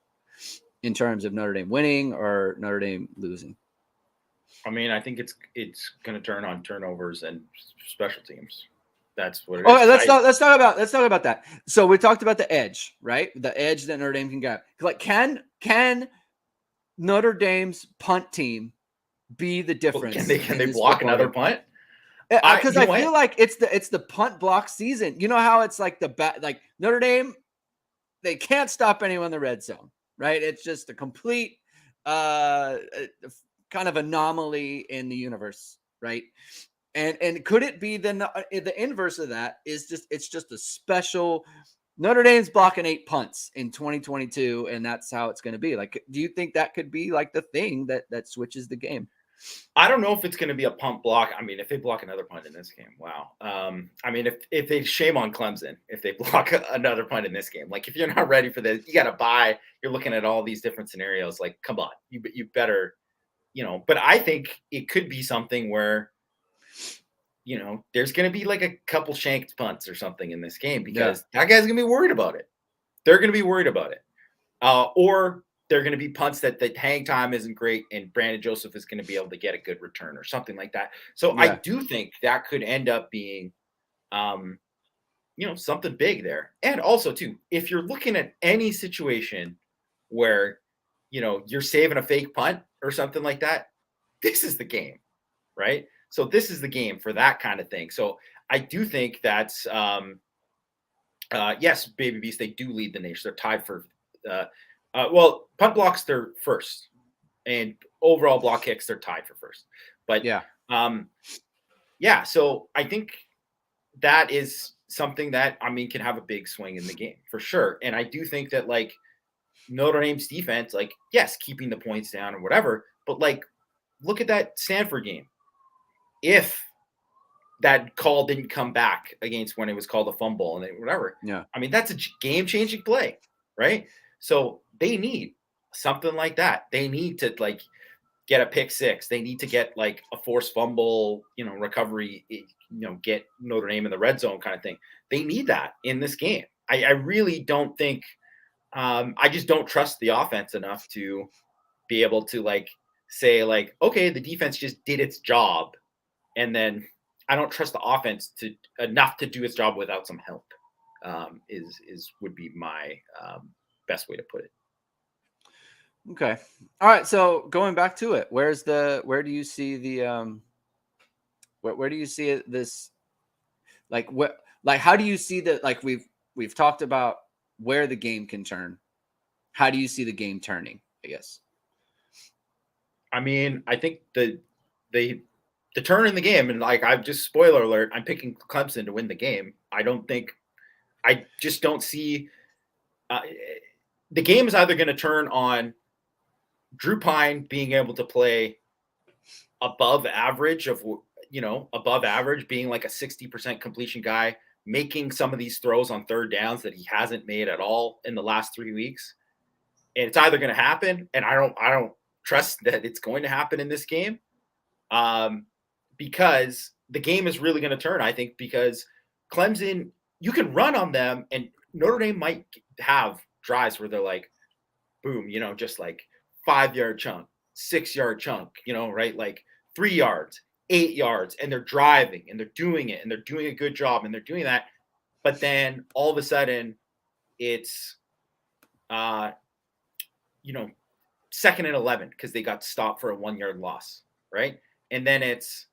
Speaker 1: in terms of Notre Dame winning or Notre Dame losing?
Speaker 2: I mean, I think it's going to turn on turnovers and special teams. That's what it
Speaker 1: is.
Speaker 2: Okay,
Speaker 1: let's talk about that. So we talked about the edge, right? The edge that Notre Dame can get. Like, can Notre Dame's punt team be the difference?
Speaker 2: Well, can they block another punt?
Speaker 1: Because I feel like it's the punt block season. You know how it's like like Notre Dame, they can't stop anyone in the red zone, right? It's just a complete kind of anomaly in the universe, right? And could it be the inverse of that? It's just a special. Notre Dame's blocking 8 punts in 2022, and that's how it's going to be. Like, do you think that could be like the thing that switches the game?
Speaker 2: I don't know if it's going to be a punt block. I mean, if they block another punt in this game, wow. I mean, if they shame on Clemson, if they block another punt in this game, like if you're not ready for this, you got to buy. You're looking at all these different scenarios. Like, come on, you better, But I think it could be something where, there's going to be like a couple shanked punts or something in this game because that guy's going to be worried about it. They're going to be worried about it, or they're going to be punts that the hang time isn't great and Brandon Joseph is going to be able to get a good return or something like that. So I do think that could end up being, something big there. And also too, if you're looking at any situation where, you're saving a fake punt or something like that, this is the game, right? So this is the game for that kind of thing. So I do think that's, Yes, Baby Beast, they do lead the nation. They're tied for, well, punt blocks, they're first. And overall block kicks, they're tied for first. But
Speaker 1: Yeah.
Speaker 2: yeah, so I think that is something that, I mean, can have a big swing in the game for sure. And I do think that, like, Notre Dame's defense, like, yes, keeping the points down or whatever, but like, look at that Stanford game. If that call didn't come back against when it was called a fumble and whatever,
Speaker 1: Yeah.
Speaker 2: I mean, that's a game-changing play, right? So they need something like that. They need to, like, get a pick six. They need to get, like, a forced fumble, recovery, get Notre Dame in the red zone kind of thing. They need that in this game. I really don't think I just don't trust the offense enough to be able to, like, say, like, okay, the defense just did its job, and then I don't trust the offense to enough to do its job without some help. Would be my best way to put it.
Speaker 1: Okay. All right. So going back to it, where do you see the where do you see it, this, like, what, like, how do you see that? Like, we've talked about where the game can turn. How do you see the game turning, I guess?
Speaker 2: I mean, I think the turn in the game, and, like, I've just, spoiler alert, I'm picking Clemson to win the game. I just don't see the game is either going to turn on Drew Pine being able to play above average, being like a 60% completion guy, making some of these throws on third downs that he hasn't made at all in the last 3 weeks. And it's either going to happen, and I don't trust that it's going to happen in this game, because the game is really going to turn, I think, because Clemson, you can run on them, and Notre Dame might have drives where they're like, boom, just like 5-yard chunk, 6-yard chunk, right? Like 3 yards, 8 yards, and they're driving and they're doing it and they're doing a good job and they're doing that. But then all of a sudden it's, 2nd and 11 because they got stopped for a 1-yard loss, right? And then it's,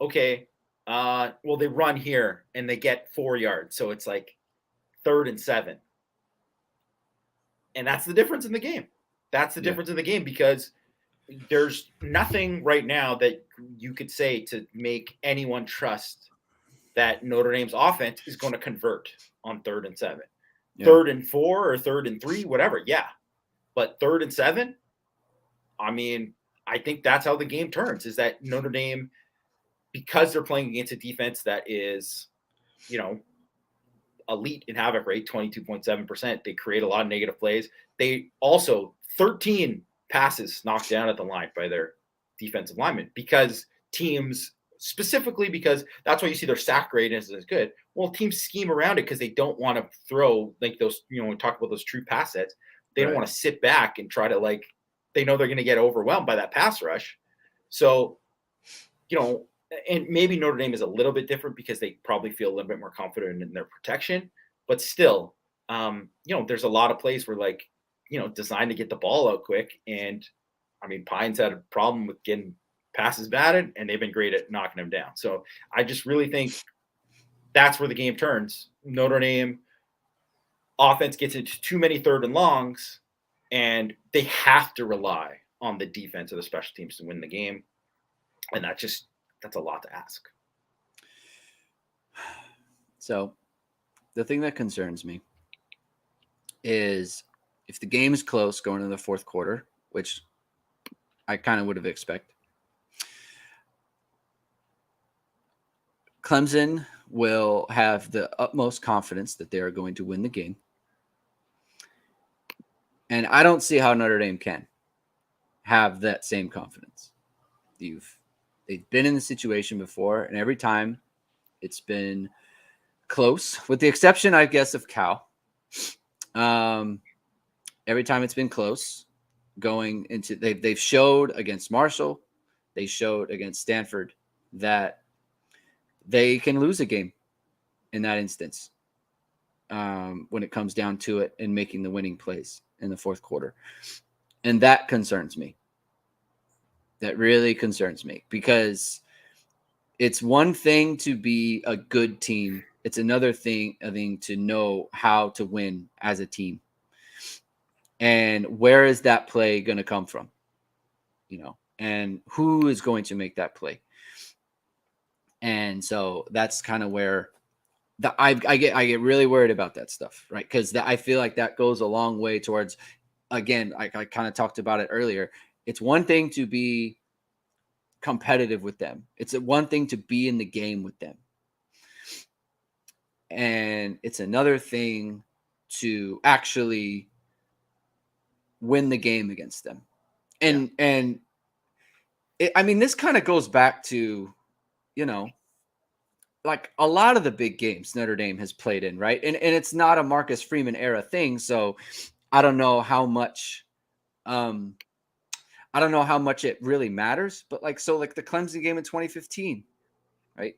Speaker 2: okay, well, they run here and they get 4 yards. So it's like 3rd and 7. And that's the difference in the game. That's the difference in the game, because there's nothing right now that you could say to make anyone trust that Notre Dame's offense is going to convert on 3rd and 7. Yeah. 3rd and 4 or 3rd and 3, whatever. Yeah. But 3rd and 7, I mean, I think that's how the game turns, is that Notre Dame, because they're playing against a defense that is, elite in havoc rate, 22.7%. They create a lot of negative plays. They also 13 passes knocked down at the line by their defensive linemen, because teams, specifically because that's why you see their sack rate isn't as good. Well, teams scheme around it because they don't want to throw, like, those, we talk about those true pass sets. They don't want to sit back and try to, like, they know they're going to get overwhelmed by that pass rush. So, and maybe Notre Dame is a little bit different because they probably feel a little bit more confident in their protection, but still, there's a lot of plays where, like, designed to get the ball out quick. And I mean, Pine's had a problem with getting passes batted, and they've been great at knocking them down. So I just really think that's where the game turns. Notre Dame offense gets into too many 3rd and longs, and they have to rely on the defense or the special teams to win the game. And that's a lot to ask.
Speaker 1: So the thing that concerns me is, if the game is close going into the 4th quarter, which I kind of would have expected, Clemson will have the utmost confidence that they are going to win the game. And I don't see how Notre Dame can have that same confidence. They've been in the situation before, and every time it's been close, with the exception, I guess, of Cal. Every time it's been close going into, they've showed against Marshall, they showed against Stanford that they can lose a game in that instance, when it comes down to it and making the winning plays in the 4th quarter. And that concerns me. That really concerns me, because it's one thing to be a good team. it's another thing to know how to win as a team. And where is that play going to come from? And who is going to make that play? And so that's kind of where I get really worried about that stuff, right? Because I feel like that goes a long way towards, again, I kind of talked about it earlier. It's one thing to be competitive with them. It's one thing to be in the game with them. And it's another thing to actually win the game against them. And this kind of goes back to, like a lot of the big games Notre Dame has played in, right? And it's not a Marcus Freeman era thing, so I don't know how much it really matters, but like the Clemson game in 2015, right?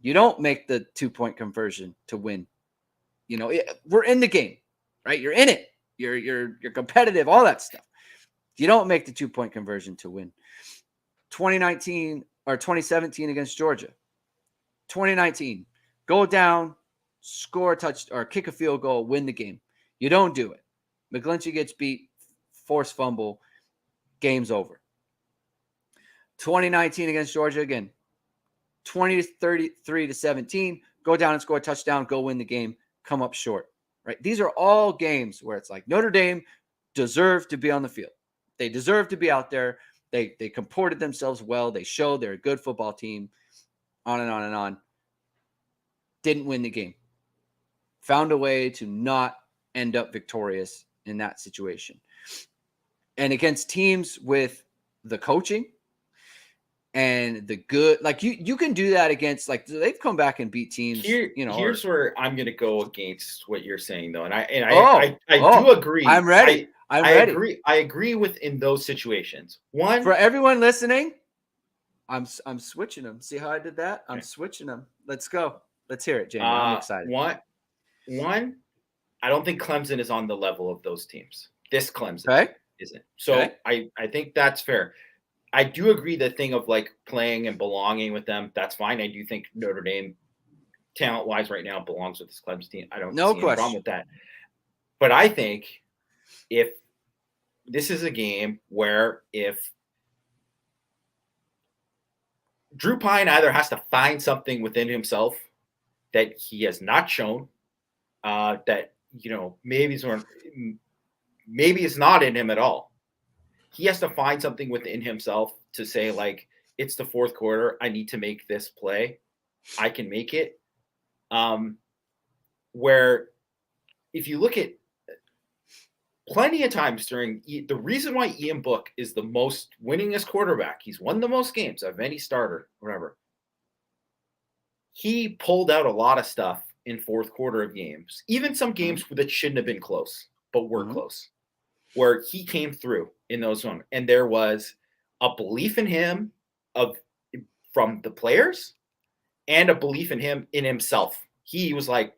Speaker 1: You don't make the 2-point conversion to win. We're in the game, right? You're in it. You're competitive, all that stuff. You don't make the 2-point conversion to win. 2019 or 2017 against Georgia. 2019, go down, score a touch or kick a field goal, win the game. You don't do it. McGlinchey gets beat, forced fumble, game's over. 2019 against Georgia again. 20-33-17, go down and score a touchdown, go win the game, come up short. Right? These are all games where it's like Notre Dame deserved to be on the field. They deserve to be out there. They comported themselves well. They showed they're a good football team. On and on and on. Didn't win the game. Found a way to not end up victorious in that situation. And against teams with the coaching and the good, like you can do that against, like they've come back and beat teams.
Speaker 2: Here's where I'm going to go against what you're saying though, and I do agree.
Speaker 1: I'm ready.
Speaker 2: I agree with in those situations. One,
Speaker 1: for everyone listening, I'm switching them. See how I did that? I'm switching them. Let's go. Let's hear it, Jamie. I'm excited.
Speaker 2: One, I don't think Clemson is on the level of those teams. This Clemson isn't. So I think that's fair. I do agree the thing of like playing and belonging with them. That's fine. I do think Notre Dame, talent-wise right now, belongs with this Clemson team. I don't see any problem with that. But I think if this is a game where if Drew Pine either has to find something within himself that he has not shown, that maybe it's not in him at all. He has to find something within himself to say, like, it's the fourth quarter. I need to make this play. I can make it. Where if you look at plenty of times during the reason why Ian Book is the most winningest quarterback, he's won the most games of any starter, whatever. He pulled out a lot of stuff in fourth quarter of games, even some games that shouldn't have been close, but were close, where he came through in those moments. And there was a belief in him from the players and a belief in him in himself. He was like,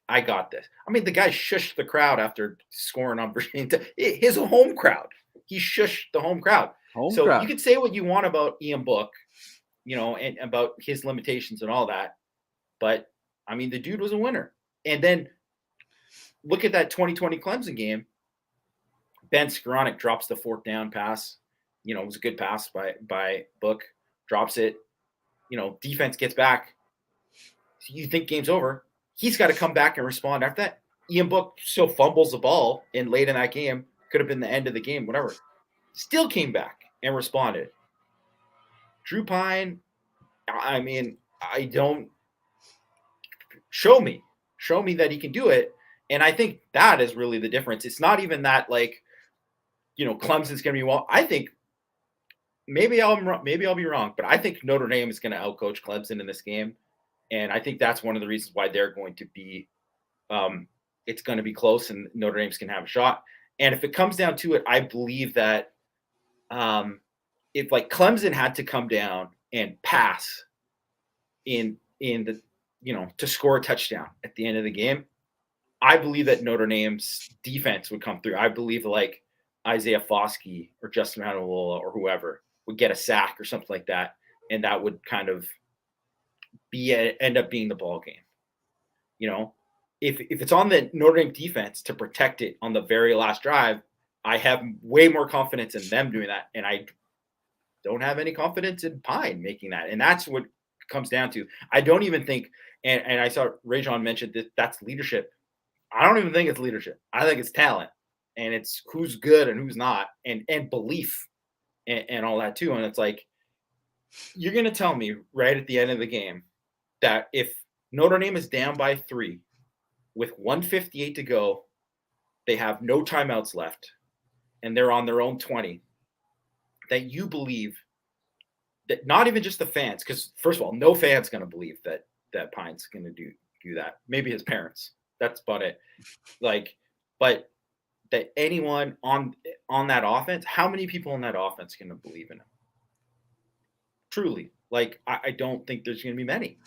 Speaker 2: I got this. I mean, the guy shushed the crowd after scoring on Virginia. His home crowd. He shushed the home crowd. You could say what you want about Ian Book, and about his limitations and all that. But, I mean, the dude was a winner. And then look at that 2020 Clemson game. Ben Skoranek drops the fourth down pass. It was a good pass by Book. Drops it. Defense gets back. You think game's over. He's got to come back and respond after that. Ian Book still fumbles the ball in late in that game. Could have been the end of the game, whatever. Still came back and responded. Drew Pine, I mean, I don't show me that he can do it. And I think that is really the difference. It's not even that like, Clemson's going to be well. I think maybe I'll be wrong, but I think Notre Dame is going to outcoach Clemson in this game. And I think that's one of the reasons why they're going to be it's going to be close and Notre Dame's going to have a shot. And if it comes down to it, I believe that if like Clemson had to come down and pass in the, to score a touchdown at the end of the game, I believe that Notre Dame's defense would come through. I believe like Isaiah Foskey or Justin Hanawola or whoever would get a sack or something like that. And that would kind of end up being the ball game. You know, if it's on the Notre Dame defense to protect it on the very last drive, I have way more confidence in them doing that, and I don't have any confidence in Pine making that. And that's what it comes down to. I don't even think, and I saw Rajon mentioned that that's leadership. I don't even think it's leadership. I think it's talent, and it's who's good and who's not, and belief and all that too. And it's like, you're going to tell me right at the end of the game that if Notre Dame is down by 3 with 1:58 to go, they have no timeouts left, and they're on their own 20, that you believe that not even just the fans, because first of all, no fan's going to believe that Pine's going to do that. Maybe his parents. That's about it. Like, but that anyone on that offense, how many people on that offense going to believe in him? Truly, like I don't think there's going to be many,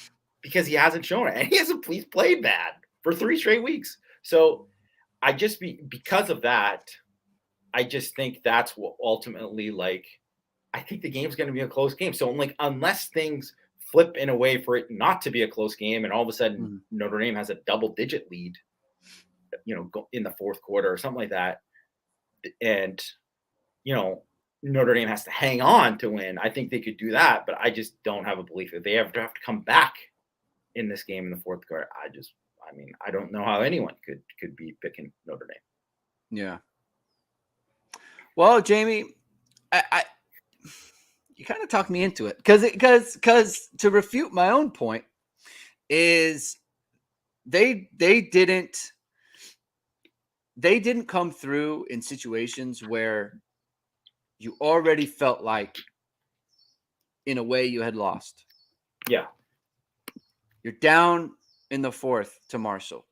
Speaker 2: because he hasn't shown it, and he's played bad for 3 straight weeks. So I just because of that, I just think that's what ultimately, like, I think the game's going to be a close game. So like, unless things flip in a way for it not to be a close game, and all of a sudden Notre Dame has a double-digit lead, in the fourth quarter or something like that, and Notre Dame has to hang on to win, I think they could do that, but I just don't have a belief that they have to come back in this game in the fourth quarter. I don't know how anyone could be picking Notre Dame.
Speaker 1: Yeah. Well, Jamie, you kind of talked me into it, because to refute my own point is they didn't come through in situations where you already felt like, in a way, you had lost.
Speaker 2: Yeah.
Speaker 1: You're down in the fourth to Marshall.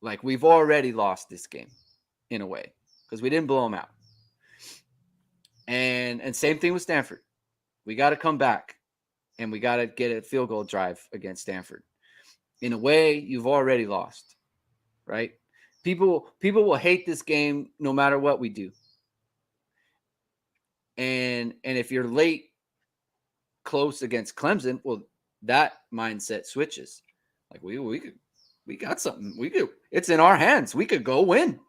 Speaker 1: Like, we've already lost this game in a way, because we didn't blow them out. And same thing with Stanford. We got to come back, and we got to get a field goal drive against Stanford. In a way, you've already lost, right? People will hate this game no matter what we do. And if you're late close against Clemson, well, that mindset switches. Like, we got something. It's in our hands. We could go win.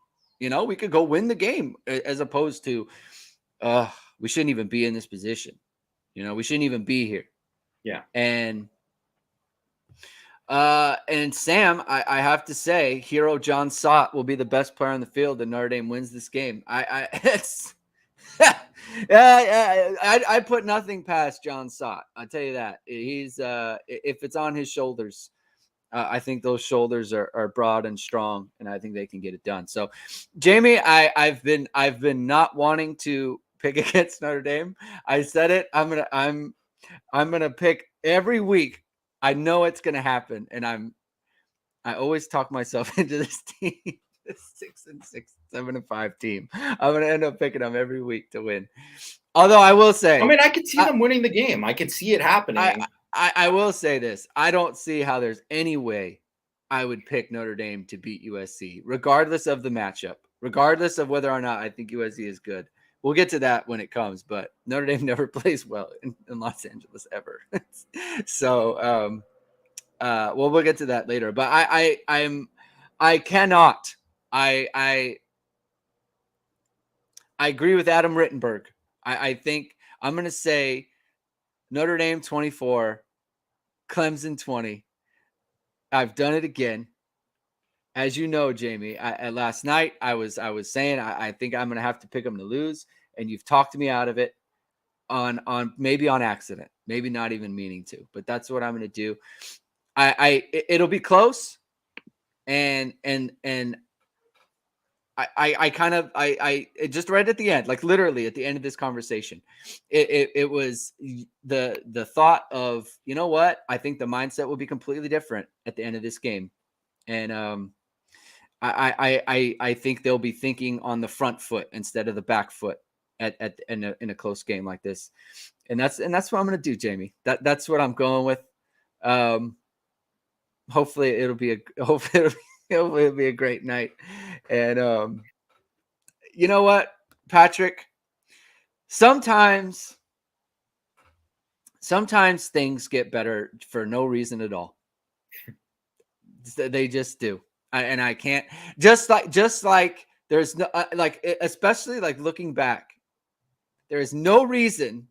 Speaker 1: We could go win the game, as opposed to we shouldn't even be in this position. We shouldn't even be here.
Speaker 2: Yeah.
Speaker 1: And Sam, I have to say, hero John Sott will be the best player on the field, and Notre Dame wins this game. I put nothing past John Sott. I'll tell you that. He's if it's on his shoulders, I think those shoulders are broad and strong, and I think they can get it done. So, Jamie, I've been not wanting to pick against Notre Dame. I said it. I'm gonna pick every week. I know it's gonna happen, and I always talk myself into this team. 6-6, 7-5 team. I'm gonna end up picking them every week to win. Although I will say,
Speaker 2: I could see them winning the game. I could see it happening.
Speaker 1: I will say this: I don't see how there's any way I would pick Notre Dame to beat USC, regardless of the matchup, regardless of whether or not I think USC is good. We'll get to that when it comes, but Notre Dame never plays well in Los Angeles ever. So, well, we'll get to that later. But I cannot. I agree with Adam Rittenberg. I think I'm going to say Notre Dame 24, Clemson 20. I've done it again. As you know, Jamie, last night I was saying I think I'm going to have to pick them to lose, and you've talked me out of it on maybe on accident, maybe not even meaning to, but that's what I'm going to do. It'll be close, and I just right at the end, like literally at the end of this conversation, it was the thought of, you know what? I think the mindset will be completely different at the end of this game. And I think they'll be thinking on the front foot instead of the back foot in a close game like this. And that's what I'm going to do, Jamie. That's what I'm going with. Hopefully it'll be a great night. And you know what, Patrick? Sometimes things get better for no reason at all. They just do. And I can't just like there's no like especially like looking back, there is no reason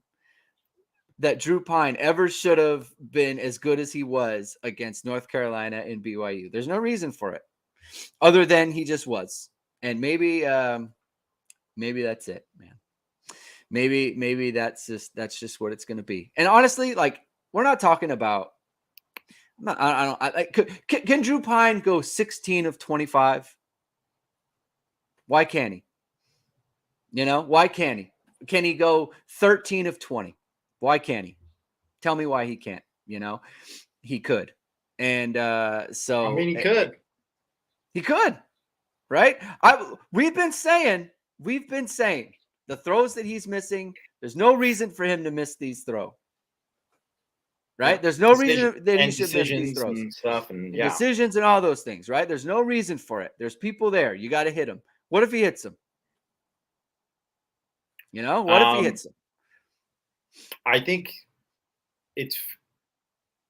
Speaker 1: that Drew Pine ever should have been as good as he was against North Carolina and BYU. There's no reason for it other than he just was. And maybe that's it, man. Maybe that's just what it's going to be. And honestly, like we're not talking about can Drew Pine go 16 of 25? Why can't he? Why can't he? Can he go 13 of 20? Why can't he? Tell me why he can't. He could. And so
Speaker 2: I mean,
Speaker 1: he could, right? We've been saying the throws that he's missing, there's no reason for him to miss these throws. Right?
Speaker 2: Yeah.
Speaker 1: There's no reason that he should miss these throws.
Speaker 2: And stuff and
Speaker 1: decisions and all those things, right? There's no reason for it. There's people there. You got to hit him. What if he hits him? What if he hits him?
Speaker 2: I think if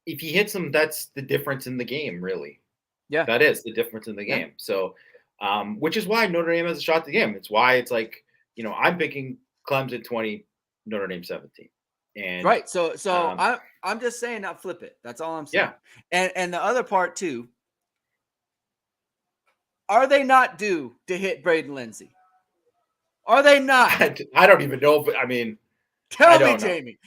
Speaker 2: he hits him, that's the difference in the game, really.
Speaker 1: Yeah.
Speaker 2: That is the difference in the game. So, which is why Notre Dame has a shot at the game. It's why it's like, I'm picking Clemson 20, Notre Dame 17. And
Speaker 1: right. So I'm just saying, not flip it. That's all I'm saying.
Speaker 2: Yeah.
Speaker 1: And the other part too, are they not due to hit Braden Lindsey? Are they not?
Speaker 2: I don't even know. But I mean,
Speaker 1: tell me, Jamie.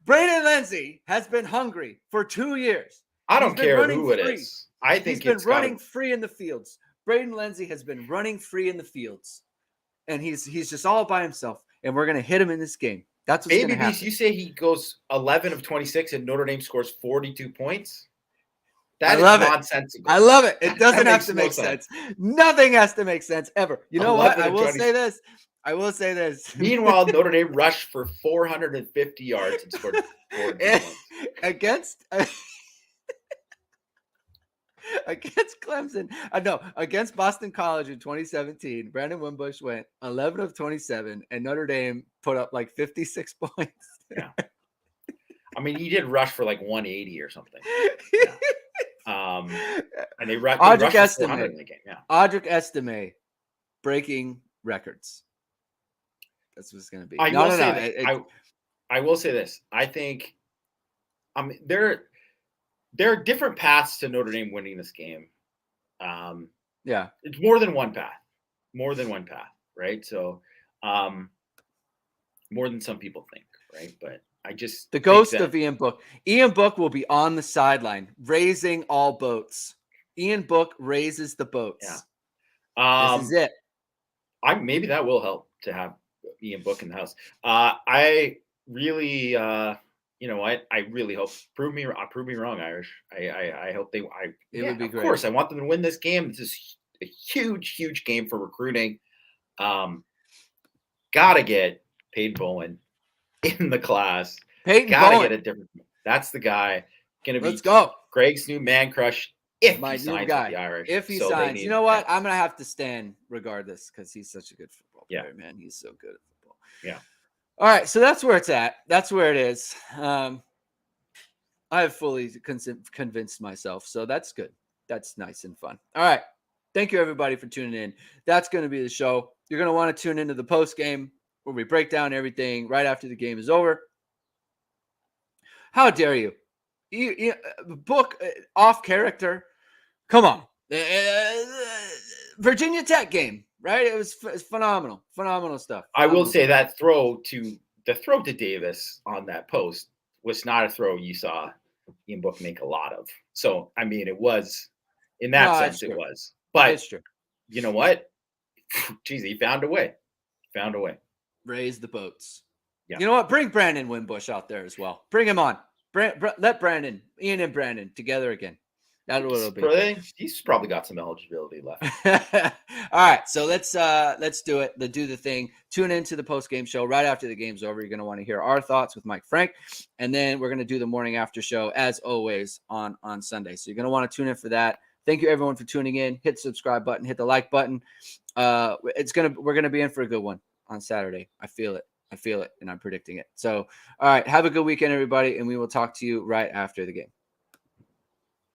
Speaker 1: Braden Lindsey has been hungry for 2 years.
Speaker 2: I don't care who it is. I think
Speaker 1: he's been running free in the fields. Braden Lindsey has been running free in the fields, and he's just all by himself. And we're gonna hit him in this game. That's what's going to happen.
Speaker 2: You say he goes 11 of 26 and Notre Dame scores 42 points? That is nonsensical.
Speaker 1: I love it. It doesn't have to make sense. Nothing has to make sense ever. You know what? I will say this.
Speaker 2: Meanwhile, Notre Dame rushed for 450 yards and scored 4
Speaker 1: against Clemson. Against Boston College in 2017, Brandon Wimbush went 11 of 27, and Notre Dame put up like 56 points.
Speaker 2: Yeah. I mean, he did rush for like 180 or something. Yeah. And they rushed for 400 in the game. Yeah.
Speaker 1: Audric Estime breaking records. That's what it's going to be.
Speaker 2: I will say this. I think there are different paths to Notre Dame winning this game.
Speaker 1: Yeah.
Speaker 2: It's more than one path. Right? So more than some people think, right? But I just
Speaker 1: the ghost of Ian Book. Ian Book will be on the sideline, raising all boats. Ian Book raises the boats.
Speaker 2: Yeah.
Speaker 1: This is it.
Speaker 2: Maybe that will help to have Ian Book in the house. I really you know what? I really hope prove me wrong, Irish. I hope they. It would be great. Of course, I want them to win this game. This is a huge game for recruiting. Gotta get Peyton Bowen in the class. Gotta get a different. That's the guy. Gonna be.
Speaker 1: Let's go.
Speaker 2: Greg's new man crush. If
Speaker 1: my
Speaker 2: he
Speaker 1: new
Speaker 2: signs
Speaker 1: guy.
Speaker 2: With the Irish,
Speaker 1: if he signs, you know what? I'm gonna have to stand regardless because he's such a good football player, man. He's so good at football.
Speaker 2: Yeah.
Speaker 1: All right, so that's where it's at. That's where it is. I have fully convinced myself, so that's good. That's nice and fun. All right, thank you everybody for tuning in. That's going to be the show. You're going to want to tune into the post game where we break down everything right after the game is over. How dare you? You book off character. Come on, Virginia Tech game. Right, it was phenomenal stuff.
Speaker 2: I will say that throw to Davis on that post was not a throw you saw Ian Book make a lot of. So I mean, it was in that sense it was. But
Speaker 1: it's true.
Speaker 2: You know what? Jeez, he found a way.
Speaker 1: Raise the boats.
Speaker 2: Yeah.
Speaker 1: You know what? Bring Brandon Wimbush out there as well. Bring him on. Let Ian and Brandon together again. That's what it'll be.
Speaker 2: He's probably got some eligibility left.
Speaker 1: All right, so let's do it. Do the thing. Tune into the post game show right after the game's over. You're going to want to hear our thoughts with Mike Frank, and then we're going to do the morning after show as always on Sunday. So you're going to want to tune in for that. Thank you everyone for tuning in. Hit the subscribe button. Hit the like button. We're gonna be in for a good one on Saturday. I feel it, and I'm predicting it. So all right, have a good weekend, everybody, and we will talk to you right after the game.